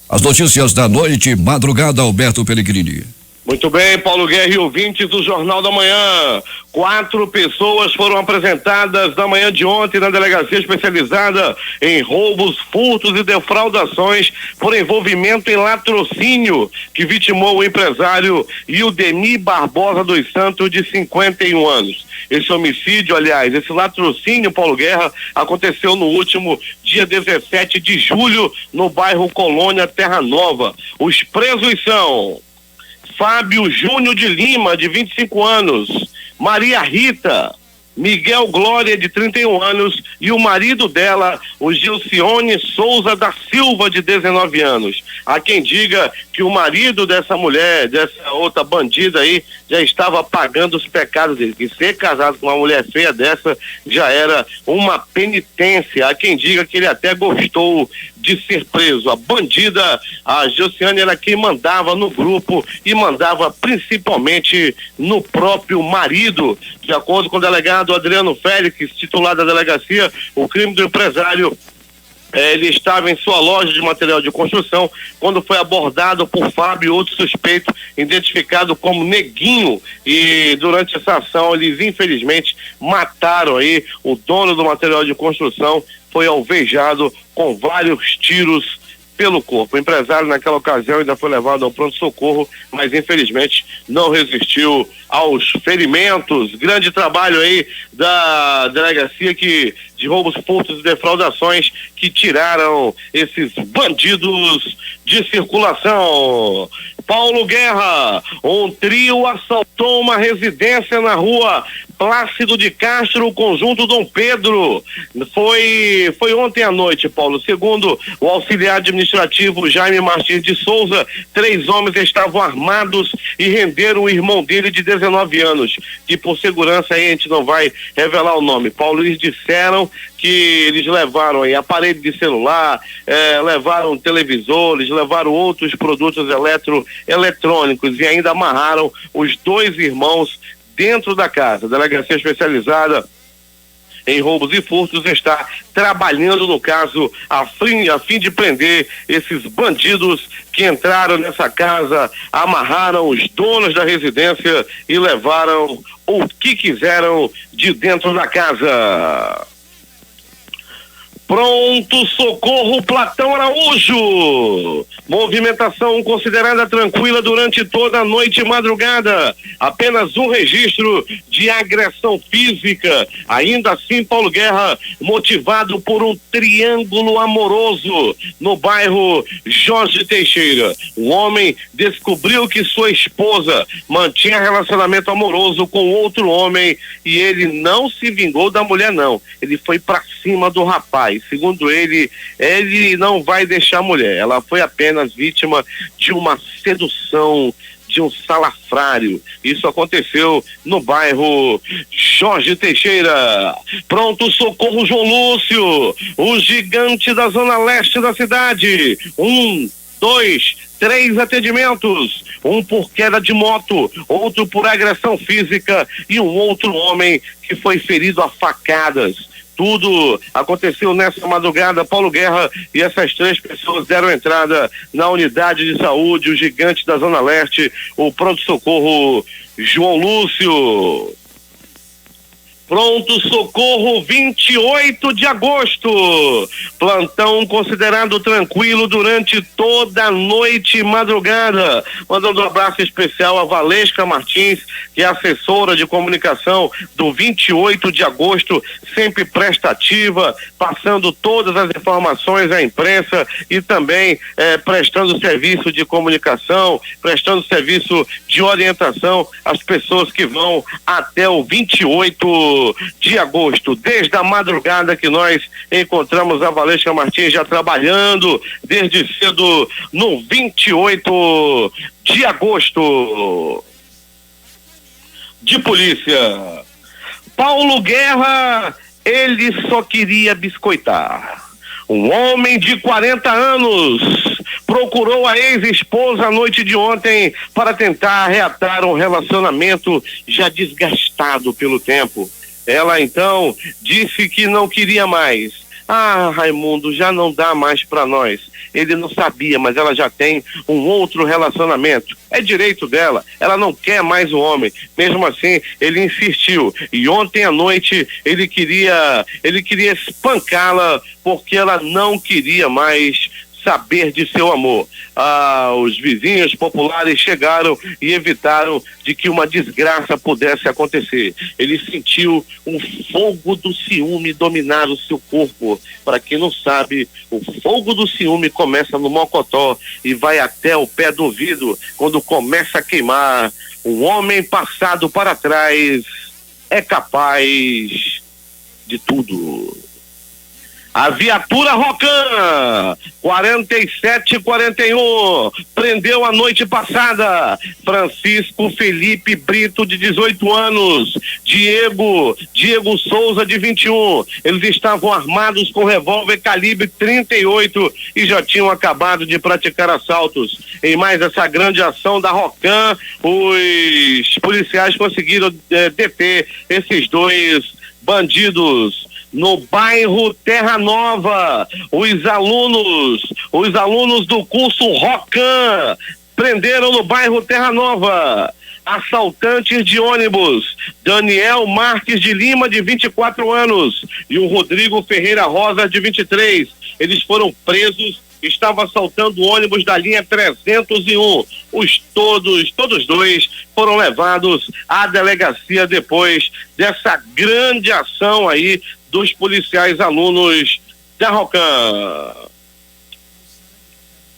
S1: As notícias da noite, madrugada, Alberto Pellegrini.
S5: Muito bem, Paulo Guerra e ouvintes do Jornal da Manhã. 4 pessoas foram apresentadas na manhã de ontem na delegacia especializada em roubos, furtos e defraudações por envolvimento em latrocínio, que vitimou o empresário Ildemir Barbosa dos Santos, de 51 anos. Esse homicídio, aliás, esse latrocínio, Paulo Guerra, aconteceu no último dia 17 de julho, no bairro Colônia Terra Nova. Os presos são Fábio Júnior de Lima, de 25 anos, Maria Rita, Miguel Glória, de 31 anos, e o marido dela, o Gilcione Souza da Silva, de 19 anos. Há quem diga que o marido dessa mulher, dessa outra bandida aí, já estava pagando os pecados dele, que ser casado com uma mulher feia dessa já era uma penitência. Há quem diga que ele até gostou de ser preso. A bandida, a Gilciane, era quem mandava no grupo e mandava principalmente no próprio marido. De acordo com o delegado Adriano Félix, titular da delegacia, o crime do empresário, ele estava em sua loja de material de construção quando foi abordado por Fábio e outro suspeito, identificado como Neguinho, e durante essa ação eles infelizmente mataram aí o dono do material de construção. Foi alvejado com vários tiros pelo corpo. O empresário naquela ocasião ainda foi levado ao pronto-socorro, mas infelizmente não resistiu aos ferimentos. Grande trabalho aí da delegacia de roubos, furtos e defraudações, que tiraram esses bandidos de circulação. Paulo Guerra, um trio assaltou uma residência na rua Plácido de Castro, conjunto Dom Pedro. Foi ontem à noite, Paulo. Segundo o auxiliar administrativo Jaime Martins de Souza, 3 homens estavam armados e renderam o irmão dele de 19 anos, que por segurança aí a gente não vai revelar o nome. Paulo, eles disseram que eles levaram aí aparelho de celular, levaram televisores, levaram outros produtos eletrônicos e ainda amarraram os 2 irmãos dentro da casa. A delegacia especializada em roubos e furtos está trabalhando no caso a fim de prender esses bandidos que entraram nessa casa, amarraram os donos da residência e levaram o que quiseram de dentro da casa. Pronto socorro Platão Araújo. Movimentação considerada tranquila durante toda a noite e madrugada. Apenas um registro de agressão física. Ainda assim, Paulo Guerra, motivado por um triângulo amoroso no bairro Jorge Teixeira. O homem descobriu que sua esposa mantinha relacionamento amoroso com outro homem e ele não se vingou da mulher, não. Ele foi pra cima do rapaz. Segundo ele não vai deixar a mulher. Ela foi apenas vítima de uma sedução, de um salafrário. Isso aconteceu no bairro Jorge Teixeira. Pronto socorro João Lúcio, o gigante da zona leste da cidade. 1, 2, 3 atendimentos, um por queda de moto, outro por agressão física e um outro homem que foi ferido a facadas. Tudo aconteceu nessa madrugada. Paulo Guerra e essas 3 pessoas deram entrada na unidade de saúde, o gigante da Zona Leste, o pronto-socorro João Lúcio. Pronto-socorro 28 de agosto. Plantão considerado tranquilo durante toda a noite e madrugada. Mandando um abraço especial a Valesca Martins, que é assessora de comunicação do 28 de agosto, sempre prestativa, passando todas as informações à imprensa e também prestando serviço de comunicação, prestando serviço de orientação às pessoas que vão até o 28 de agosto. Desde a madrugada que nós encontramos a Valesca Martins já trabalhando desde cedo no 28 de agosto. De polícia. Paulo Guerra, ele só queria biscoitar. Um homem de 40 anos procurou a ex-esposa à noite de ontem para tentar reatar um relacionamento já desgastado pelo tempo. Ela então disse que não queria mais. Ah, Raimundo, já não dá mais para nós. Ele não sabia, mas ela já tem um outro relacionamento. É direito dela, ela não quer mais o homem. Mesmo assim, ele insistiu. E ontem à noite ele queria espancá-la porque ela não queria mais saber de seu amor. Os vizinhos populares chegaram e evitaram de que uma desgraça pudesse acontecer. Ele sentiu um fogo do ciúme dominar o seu corpo. Para quem não sabe, o fogo do ciúme começa no mocotó e vai até o pé do ouvido. Quando começa a queimar, um homem passado para trás é capaz de tudo. A viatura Rocan 4741 prendeu a noite passada Francisco Felipe Brito, de 18 anos, Diego Souza, de 21. Eles estavam armados com revólver calibre 38 e já tinham acabado de praticar assaltos. Em mais essa grande ação da Rocan, os policiais conseguiram deter esses 2 bandidos no bairro Terra Nova. Os alunos do curso Rocan prenderam no bairro Terra Nova assaltantes de ônibus, Daniel Marques de Lima, de 24 anos, e o Rodrigo Ferreira Rosa, de 23. Eles foram presos, estavam assaltando o ônibus da linha 301. Todos 2 foram levados à delegacia depois dessa grande ação aí dos policiais alunos da Rocan.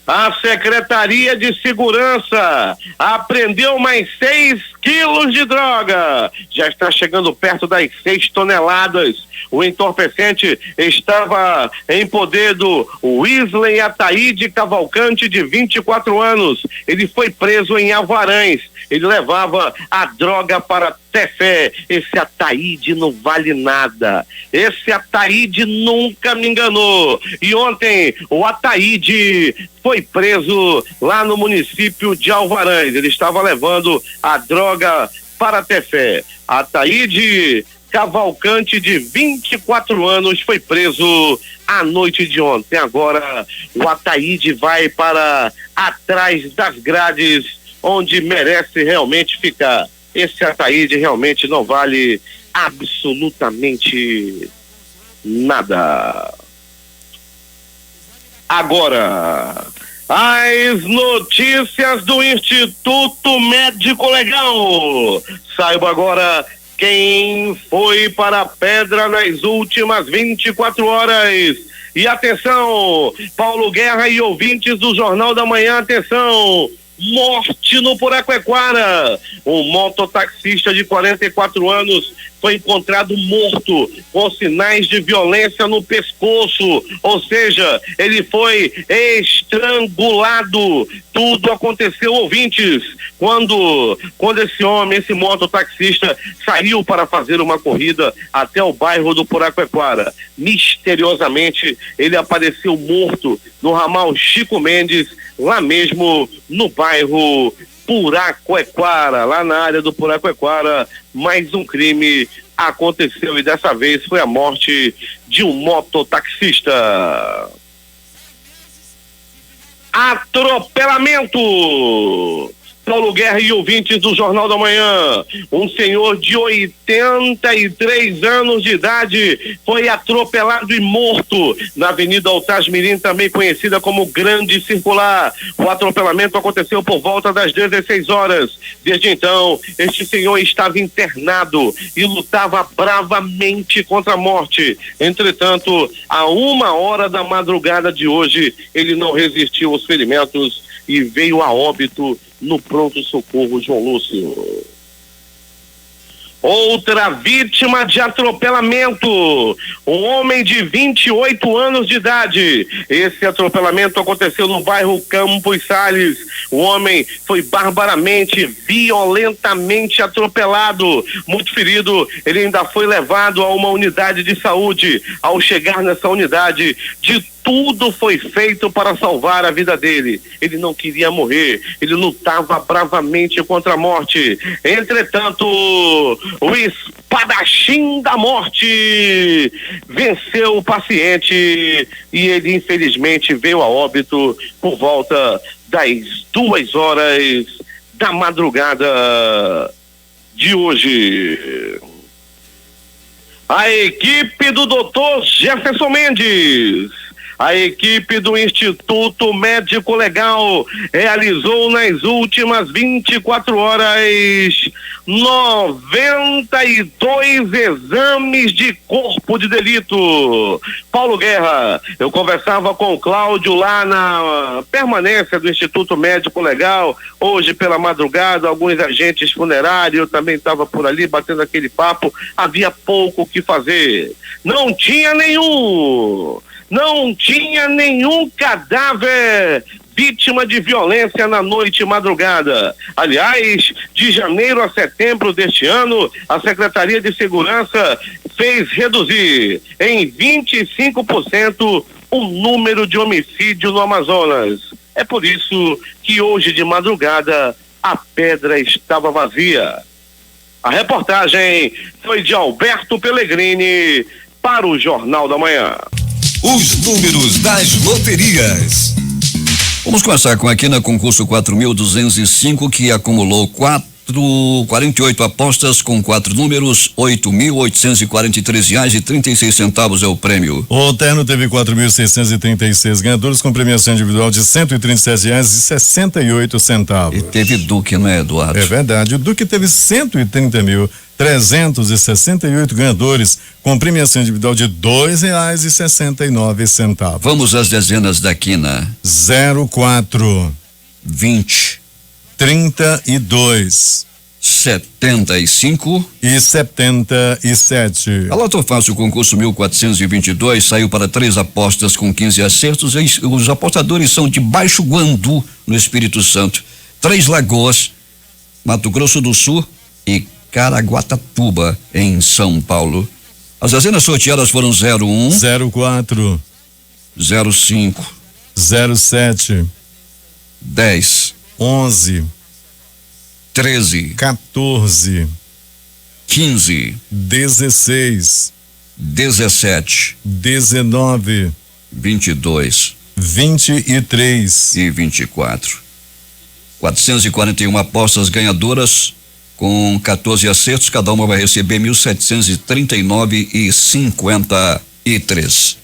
S5: A Secretaria de Segurança apreendeu mais 6 quilos de droga. Já está chegando perto das 6 toneladas. O entorpecente estava em poder do Wesley Ataíde Cavalcante, de 24 anos. Ele foi preso em Alvarães. Ele levava a droga para Tefé. Esse Ataíde não vale nada. Esse Ataíde nunca me enganou. E ontem o Ataíde foi preso lá no município de Alvarães. Ele estava levando a droga para Tefé. Ataíde Cavalcante, de 24 anos, foi preso à noite de ontem. Agora o Ataíde vai para atrás das grades, onde merece realmente ficar. Esse Ataíde realmente não vale absolutamente nada. Agora, as notícias do Instituto Médico Legal. Saiba agora quem foi para a pedra nas últimas 24 horas. E atenção, Paulo Guerra e ouvintes do Jornal da Manhã, atenção. Morte no Puraquequara. Um mototaxista de 44 anos foi encontrado morto, com sinais de violência no pescoço, ou seja, ele foi estrangulado. Tudo aconteceu, ouvintes, quando esse mototaxista saiu para fazer uma corrida até o bairro do Puraquequara. Misteriosamente, ele apareceu morto no ramal Chico Mendes, lá mesmo no bairro Puraquequara, lá na área do Puraquequara. Mais um crime aconteceu e dessa vez foi a morte de um mototaxista. Atropelamento! Paulo Guerra e ouvintes do Jornal da Manhã, um senhor de 83 anos de idade foi atropelado e morto na Avenida Altasmirim, também conhecida como Grande Circular. O atropelamento aconteceu por volta das 16 horas. Desde então, este senhor estava internado e lutava bravamente contra a morte. Entretanto, a 1h da madrugada de hoje, ele não resistiu aos ferimentos e veio a óbito no pronto-socorro João Lúcio. Outra vítima de atropelamento, um homem de 28 anos de idade. Esse atropelamento aconteceu no bairro Campos Sales. O homem foi barbaramente, violentamente atropelado. Muito ferido, ele ainda foi levado a uma unidade de saúde. Ao chegar nessa unidade, tudo foi feito para salvar a vida dele. Ele não queria morrer, ele lutava bravamente contra a morte. Entretanto, o espadachim da morte venceu o paciente e ele infelizmente veio a óbito por volta das 2h da madrugada de hoje. A equipe do Dr. Jefferson Mendes, a equipe do Instituto Médico Legal realizou nas últimas 24 horas 92 exames de corpo de delito. Paulo Guerra, eu conversava com o Cláudio lá na permanência do Instituto Médico Legal, hoje pela madrugada, alguns agentes funerários, eu também estava por ali batendo aquele papo, havia pouco o que fazer. Não tinha nenhum cadáver vítima de violência na noite e madrugada. Aliás, de janeiro a setembro deste ano, a Secretaria de Segurança fez reduzir em 25% o número de homicídios no Amazonas. É por isso que hoje de madrugada a pedra estava vazia. A reportagem foi de Alberto Pellegrini para o Jornal da Manhã.
S3: Os números das loterias.
S1: Vamos começar com aqui na concurso 4.205, que acumulou 48 apostas com 4 números, R$8.843,36 é o prêmio.
S2: O terno teve 4.636 ganhadores com premiação individual de R$137,68.
S1: E teve Duque, não é, Eduardo?
S2: É verdade, o Duque teve 130.368 ganhadores com premiação individual de R$2,69.
S1: Vamos às dezenas da quina.
S2: 04,
S1: 20,
S2: 32,
S1: 75
S2: e 77.
S1: A Loto Fácil, concurso 1422, saiu para 3 apostas com 15 acertos. Os apostadores são de Baixo Guandu, no Espírito Santo, Três Lagoas, Mato Grosso do Sul e Caraguatatuba, em São Paulo. As dezenas sorteadas foram 01,
S2: 04,
S1: 05,
S2: 07,
S1: 10,
S2: 11,
S1: 13,
S2: 14,
S1: 15,
S2: 16,
S1: 17,
S2: 19,
S1: 22,
S2: 23
S1: e 24. 441 apostas ganhadoras com 14 acertos, cada uma vai receber R$1.739,53.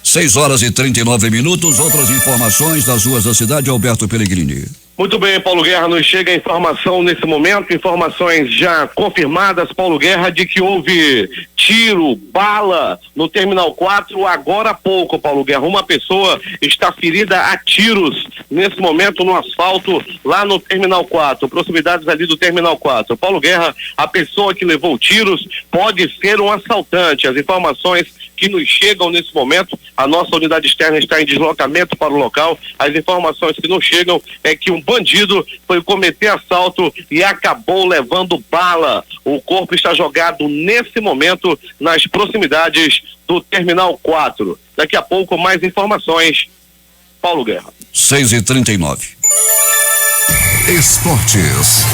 S1: 6h39. Outras informações das ruas da cidade, Alberto Pellegrini.
S5: Muito bem, Paulo Guerra, nos chega a informação nesse momento, informações já confirmadas, Paulo Guerra, de que houve tiro, bala no Terminal 4 agora há pouco, Paulo Guerra. Uma pessoa está ferida a tiros nesse momento no asfalto lá no Terminal 4, proximidades ali do Terminal 4. Paulo Guerra, a pessoa que levou tiros pode ser um assaltante. As informações que nos chegam nesse momento, a nossa unidade externa está em deslocamento para o local. As informações que nos chegam é que um bandido foi cometer assalto e acabou levando bala. O corpo está jogado nesse momento nas proximidades do Terminal 4. Daqui a pouco mais informações. Paulo Guerra.
S1: 6h39.
S3: Esportes.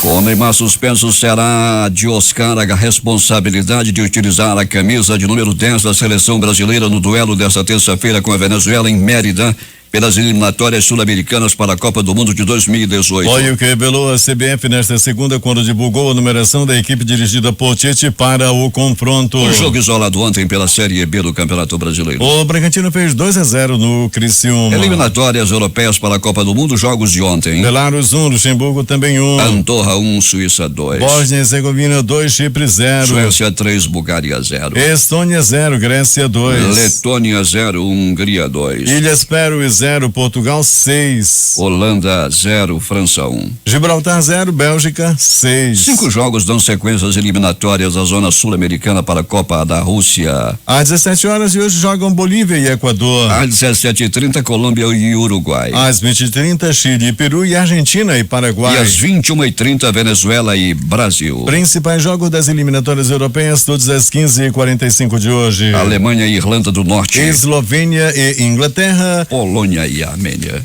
S1: Com Neymar suspenso, será de Oscar a responsabilidade de utilizar a camisa de número 10 da seleção brasileira no duelo desta terça-feira com a Venezuela em Mérida, pelas eliminatórias sul-americanas para a Copa do Mundo de 2018.
S2: Foi o que revelou a CBF nesta segunda, quando divulgou a numeração da equipe dirigida por Tite para o confronto.
S1: O jogo isolado ontem pela Série B do Campeonato Brasileiro.
S2: O Bragantino fez 2-0 no Criciúma.
S1: Eliminatórias europeias para a Copa do Mundo, jogos de ontem.
S2: Belarus 1, Luxemburgo também 1.
S1: Andorra 1, Suíça 2.
S2: Bósnia e Herzegovina 2, Chipre 0.
S1: Suécia 3, Bulgária 0.
S2: Estônia 0, Grécia 2.
S1: Letônia 0, Hungria 2.
S2: Ilhas Faroe 0, Portugal 6.
S1: Holanda 0, França 1.
S2: Gibraltar 0, Bélgica 6.
S1: 5 jogos dão sequência às eliminatórias da zona sul-americana para a Copa da Rússia.
S2: Às 17 horas de hoje jogam Bolívia e Equador.
S1: Às 17h30, Colômbia e Uruguai.
S2: Às 20h30, Chile, Peru e Argentina e Paraguai.
S1: E às 21h30, Venezuela e Brasil.
S2: Principais jogos das eliminatórias europeias, todos às 15h45 de hoje.
S1: Alemanha e Irlanda do Norte.
S2: Eslovênia e Inglaterra.
S1: Polônia e Armênia.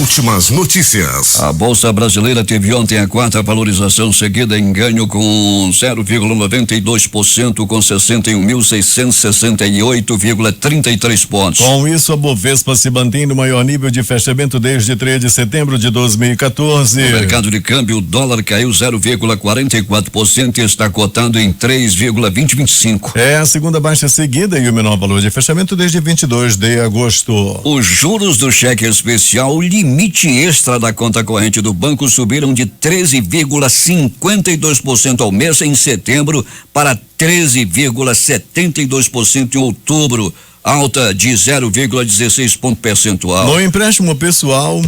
S3: Últimas notícias.
S1: A Bolsa Brasileira teve ontem a quarta valorização seguida em ganho com 0,92%, com 61.668,33 pontos.
S2: Com isso, a Bovespa se mantém no maior nível de fechamento desde 3 de setembro de 2014.
S1: No mercado de câmbio, o dólar caiu 0,44% e está cotado em 3,2025.
S2: É a segunda baixa seguida e o menor valor de fechamento desde 22 de agosto.
S1: Os juros do cheque especial, limite extra da conta corrente do banco, subiram de 13,52% ao mês em setembro para 13,72% em outubro, alta de 0,16 ponto percentual.
S2: No empréstimo pessoal,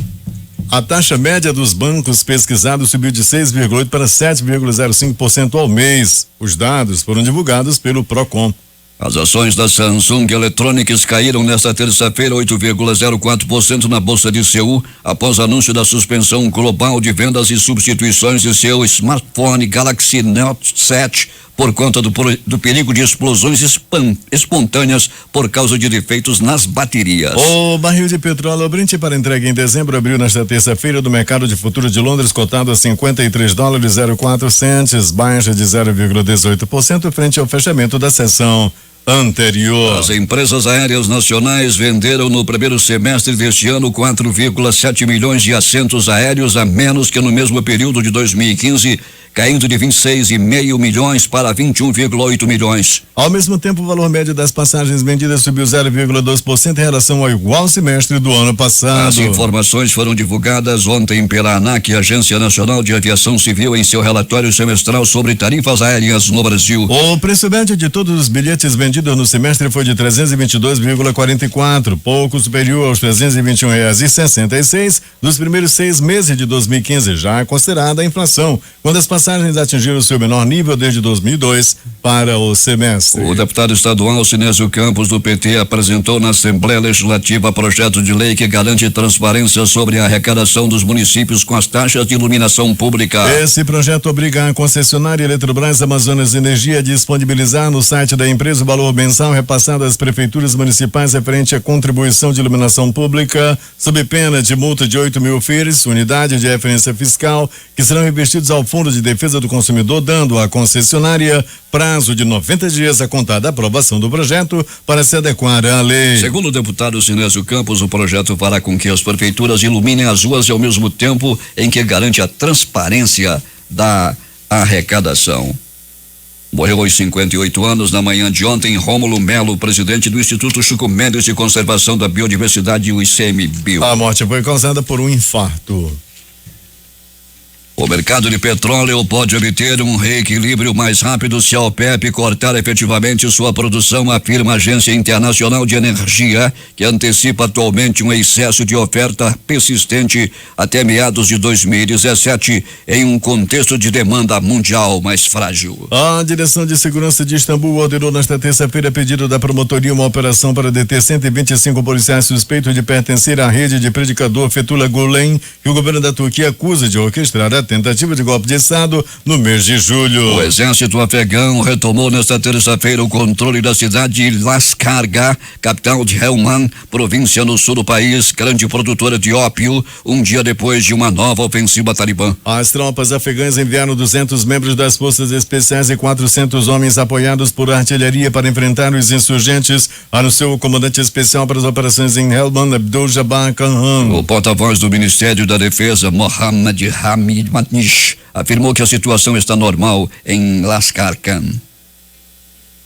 S2: a taxa média dos bancos pesquisados subiu de 6,8% para 7,05% ao mês. Os dados foram divulgados pelo Procon.
S1: As ações da Samsung Electronics caíram nesta terça-feira 8,04% na Bolsa de Seul, após anúncio da suspensão global de vendas e substituições de seu smartphone Galaxy Note 7 por conta do perigo de explosões espontâneas por causa de defeitos nas baterias.
S2: O barril de petróleo Brent para entrega em dezembro abriu nesta terça-feira do mercado de futuro de Londres, cotado a $53,04, baixa de 0,18% frente ao fechamento da sessão anterior.
S1: As empresas aéreas nacionais venderam no primeiro semestre deste ano 4,7 milhões de assentos aéreos a menos que no mesmo período de 2015, caindo de 26,5 milhões para 21,8 milhões.
S2: Ao mesmo tempo, o valor médio das passagens vendidas subiu 0,2% em relação ao igual semestre do ano passado.
S1: As informações foram divulgadas ontem pela ANAC, Agência Nacional de Aviação Civil, em seu relatório semestral sobre tarifas aéreas no Brasil.
S2: O preço médio de todos os bilhetes vendidos no semestre foi de 322,44, pouco superior aos R$321,66 dos primeiros 6 meses de 2015, já considerada a inflação, quando as passagens atingiram seu menor nível desde 2002 para o semestre.
S1: O deputado estadual Sinésio Campos, do PT, apresentou na Assembleia Legislativa projeto de lei que garante transparência sobre a arrecadação dos municípios com as taxas de iluminação pública.
S2: Esse projeto obriga a concessionária Eletrobras Amazonas Energia a disponibilizar no site da empresa o valor mensal repassado às prefeituras municipais referente à contribuição de iluminação pública, sob pena de multa de 8 mil FIRs, unidade de referência fiscal, que serão revestidos ao Fundo de Defesa do Consumidor, dando à concessionária prazo de 90 dias a contar da aprovação do projeto para se adequar à lei.
S1: Segundo o deputado Sinésio Campos, o projeto fará com que as prefeituras iluminem as ruas e ao mesmo tempo em que garante a transparência da arrecadação. Morreu aos 58 anos na manhã de ontem Rômulo Melo, presidente do Instituto Chico Mendes de Conservação da Biodiversidade, o ICMBio.
S2: A morte foi causada por um infarto.
S1: O mercado de petróleo pode obter um reequilíbrio mais rápido se a OPEP cortar efetivamente sua produção, afirma a Agência Internacional de Energia, que antecipa atualmente um excesso de oferta persistente até meados de 2017, em um contexto de demanda mundial mais frágil.
S2: A Direção de Segurança de Istambul ordenou nesta terça-feira, a pedido da promotoria, uma operação para deter 125 policiais suspeitos de pertencer à rede de predicador Fethullah Gulen, que o governo da Turquia acusa de orquestrar tentativa de golpe de Estado no mês de julho.
S1: O exército afegão retomou nesta terça-feira o controle da cidade de Laskargah, capital de Helmand, província no sul do país, grande produtora de ópio, um dia depois de uma nova ofensiva talibã.
S2: As tropas afegãs enviaram 200 membros das forças especiais e 400 homens apoiados por artilharia para enfrentar os insurgentes, anunciou o comandante especial para as operações em Helmand, Abdul Jabbar Khan.
S1: O porta-voz do Ministério da Defesa, Mohammad Hamid Matnish, afirmou que a situação está normal em Laskargah.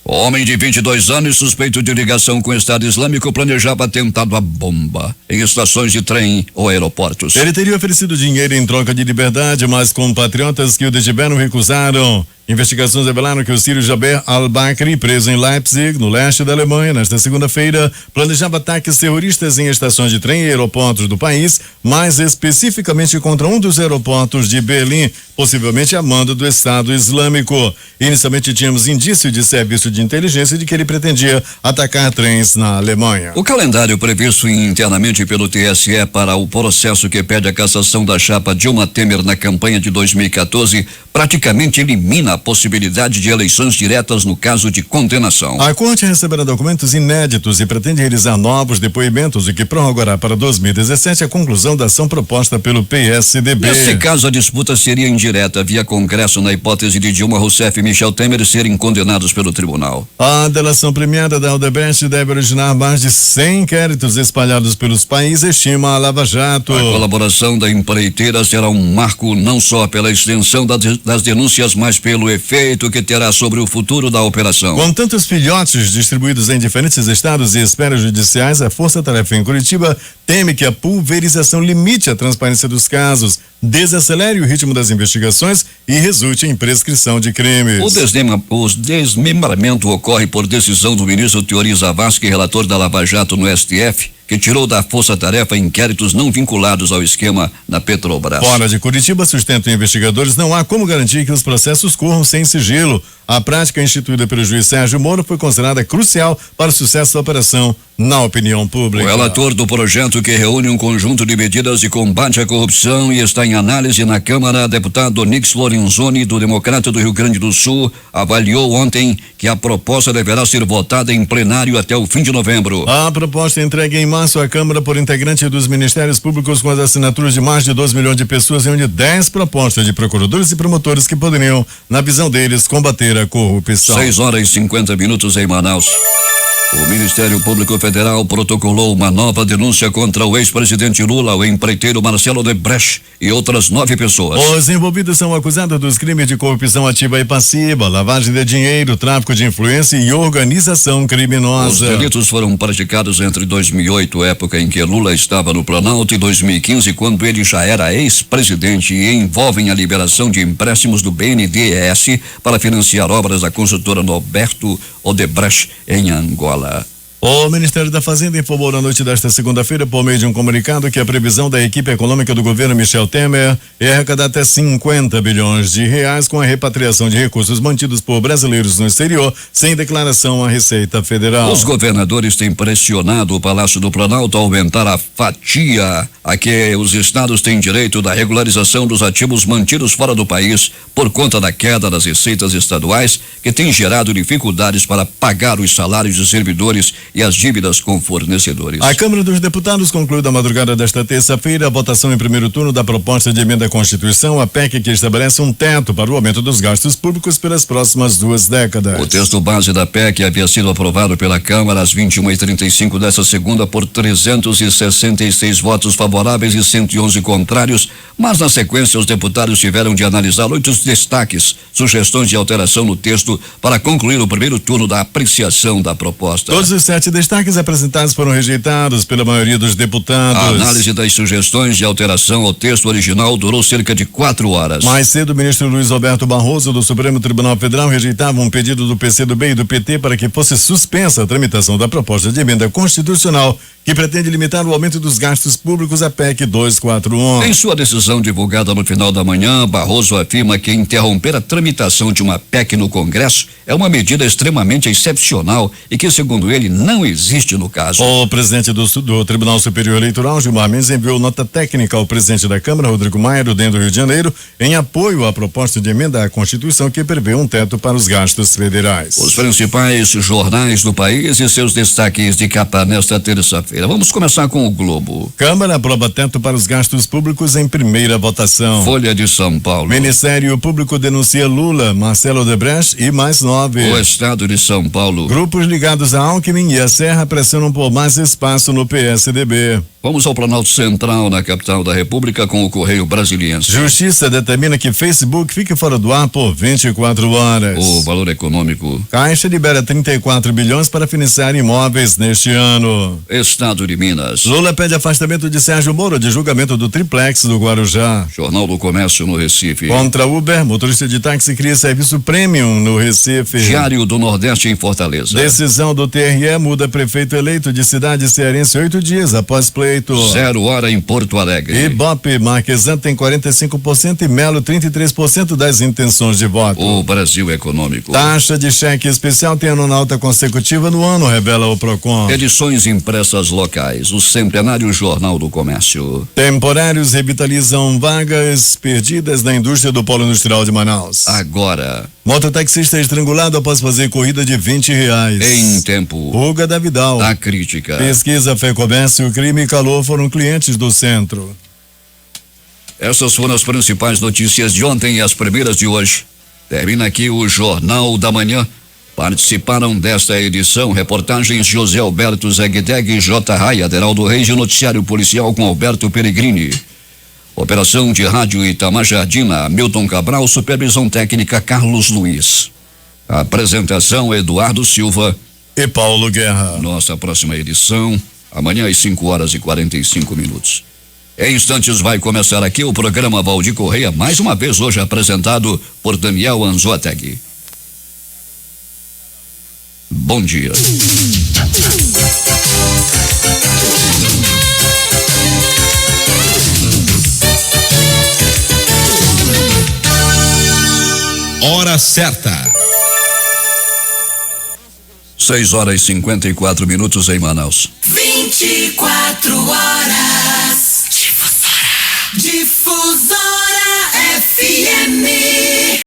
S1: O homem de 22 anos, suspeito de ligação com o Estado Islâmico, planejava atentado à bomba em estações de trem ou aeroportos.
S2: Ele teria oferecido dinheiro em troca de liberdade, mas compatriotas que o detiveram recusaram. Investigações revelaram que o sírio Jaber al-Bakri, preso em Leipzig, no leste da Alemanha, nesta segunda-feira, planejava ataques terroristas em estações de trem e aeroportos do país, mais especificamente contra um dos aeroportos de Berlim, possivelmente a mando do Estado Islâmico. Inicialmente tínhamos indício de serviço de inteligência de que ele pretendia atacar trens na Alemanha.
S1: O calendário previsto internamente pelo TSE para o processo que pede a cassação da chapa Dilma Temer na campanha de 2014 praticamente elimina a possibilidade de eleições diretas no caso de condenação.
S2: A corte receberá documentos inéditos e pretende realizar novos depoimentos, o que prorrogará para 2017 a conclusão da ação proposta pelo PSDB.
S1: Nesse caso, a disputa seria indireta via Congresso na hipótese de Dilma Rousseff e Michel Temer serem condenados pelo tribunal.
S2: A delação premiada da Odebrecht deve originar mais de 100 inquéritos espalhados pelos países, estima a Lava Jato.
S1: A colaboração da empreiteira será um marco não só pela extensão das denúncias, mas pelo efeito que terá sobre o futuro da operação.
S2: Com tantos filhotes distribuídos em diferentes estados e esferas judiciais, a Força Tarefa em Curitiba teme que a pulverização limite a transparência dos casos, desacelere o ritmo das investigações e resulte em prescrição de crimes.
S1: O desmembramento ocorre por decisão do ministro Teori Zavascki, relator da Lava Jato no STF, que tirou da força-tarefa inquéritos não vinculados ao esquema na Petrobras.
S2: Fora de Curitiba, sustentam investigadores, não há como garantir que os processos corram sem sigilo. A prática instituída pelo juiz Sérgio Moro foi considerada crucial para o sucesso da operação na opinião pública.
S1: O relator do projeto, que reúne um conjunto de medidas de combate à corrupção e está em análise na Câmara, deputado Nix Lorenzoni, do Democrata do Rio Grande do Sul, avaliou ontem que a proposta deverá ser votada em plenário até o fim de novembro.
S2: A proposta entregue em março à Câmara por integrante dos Ministérios Públicos com as assinaturas de mais de 2 milhões de pessoas reúne 10 propostas de procuradores e promotores que poderiam, na visão deles, combater a corrupção.
S1: 6h50 em Manaus. O Ministério Público Federal protocolou uma nova denúncia contra o ex-presidente Lula, o empreiteiro Marcelo Odebrecht e outras 9 pessoas.
S2: Os envolvidos são acusados dos crimes de corrupção ativa e passiva, lavagem de dinheiro, tráfico de influência e organização criminosa.
S1: Os delitos foram praticados entre 2008, época em que Lula estava no Planalto, e 2015, quando ele já era ex-presidente, e envolvem a liberação de empréstimos do BNDES para financiar obras da construtora Norberto Odebrecht em Angola.
S2: O Ministério da Fazenda informou na noite desta segunda-feira, por meio de um comunicado, que a previsão da equipe econômica do governo Michel Temer é arrecadar até 50 bilhões de reais com a repatriação de recursos mantidos por brasileiros no exterior, sem declaração à Receita Federal.
S1: Os governadores têm pressionado o Palácio do Planalto a aumentar a fatia a que os estados têm direito da regularização dos ativos mantidos fora do país por conta da queda das receitas estaduais, que tem gerado dificuldades para pagar os salários de servidores e as dívidas com fornecedores.
S2: A Câmara dos Deputados concluiu da madrugada desta terça-feira a votação em primeiro turno da proposta de emenda à Constituição, a PEC, que estabelece um teto para o aumento dos gastos públicos pelas próximas 2 décadas.
S1: O texto base da PEC havia sido aprovado pela Câmara às 21h35 desta segunda por 366 votos favoráveis e 111 contrários, mas na sequência os deputados tiveram de analisar 8 destaques, sugestões de alteração no texto para concluir o primeiro turno da apreciação da proposta.
S2: Todos os 7 destaques apresentados foram rejeitados pela maioria dos deputados.
S1: A análise das sugestões de alteração ao texto original durou cerca de 4 horas.
S2: Mais cedo, o ministro Luiz Roberto Barroso, do Supremo Tribunal Federal, rejeitava um pedido do PCdoB e do PT para que fosse suspensa a tramitação da proposta de emenda constitucional que pretende limitar o aumento dos gastos públicos, a PEC 241.
S1: Em sua decisão divulgada no final da manhã, Barroso afirma que interromper a tramitação de uma PEC no Congresso é uma medida extremamente excepcional e que, segundo ele, não existe no caso.
S2: O presidente do Tribunal Superior Eleitoral, Gilmar Mendes, enviou nota técnica ao presidente da Câmara, Rodrigo Maia, do DEM do Rio de Janeiro, em apoio à proposta de emenda à Constituição que prevê um teto para os gastos federais.
S1: Os principais jornais do país e seus destaques de capa nesta terça-feira. Vamos começar com o Globo.
S2: Câmara aprova teto para os gastos públicos em primeira votação.
S1: Folha de São Paulo.
S2: Ministério Público denuncia Lula, Marcelo Odebrecht e mais 9.
S1: O Estado de São Paulo.
S2: Grupos ligados a Alckmin e a Serra pressionam por mais espaço no PSDB.
S1: Vamos ao Planalto Central, na capital da República, com o Correio Brasiliense.
S2: Justiça determina que Facebook fique fora do ar por 24 horas.
S1: O Valor Econômico.
S2: Caixa libera 34 bilhões para financiar imóveis neste ano.
S1: Estado de Minas.
S2: Lula pede afastamento de Sérgio Moro de julgamento do triplex do Guarujá.
S1: Jornal do Comércio no Recife.
S2: Contra Uber, motorista de táxi cria serviço premium no Recife.
S1: Diário do Nordeste em Fortaleza.
S2: Decisão do TRE muda prefeito eleito de cidade cearense 8 dias após pleito.
S1: 0 hora em Porto Alegre.
S2: Ibope, Marquesan tem 45% e Melo 33% das intenções de voto.
S1: O Brasil Econômico.
S2: Taxa de cheque especial tem a nona alta consecutiva no ano, revela o Procon.
S1: Edições impressas locais. O centenário Jornal do Comércio.
S2: Temporários revitalizam vagas perdidas na indústria do polo industrial de Manaus.
S1: Agora.
S2: Mototaxista estrangulado após fazer corrida de R$20.
S1: Em tempo.
S2: Fuga da Vidal.
S1: A crítica.
S2: Pesquisa Fé Comércio, crime e calor foram clientes do centro.
S1: Essas foram as principais notícias de ontem e as primeiras de hoje. Termina aqui o Jornal da Manhã. Participaram desta edição reportagens José Alberto Zegdeg, J. Raia, Aderaldo Reis e noticiário policial com Alberto Peregrini. Operação de rádio Itamar Jardina, Milton Cabral, supervisão técnica Carlos Luiz. Apresentação Eduardo Silva
S2: e Paulo Guerra.
S1: Nossa próxima edição, amanhã às 5:45. Em instantes vai começar aqui o programa Valdir Correia, mais uma vez hoje apresentado por Daniel Anzoateg. Bom dia.
S3: Hora certa.
S1: 6 horas e 54 minutos em Manaus.
S10: 24 horas.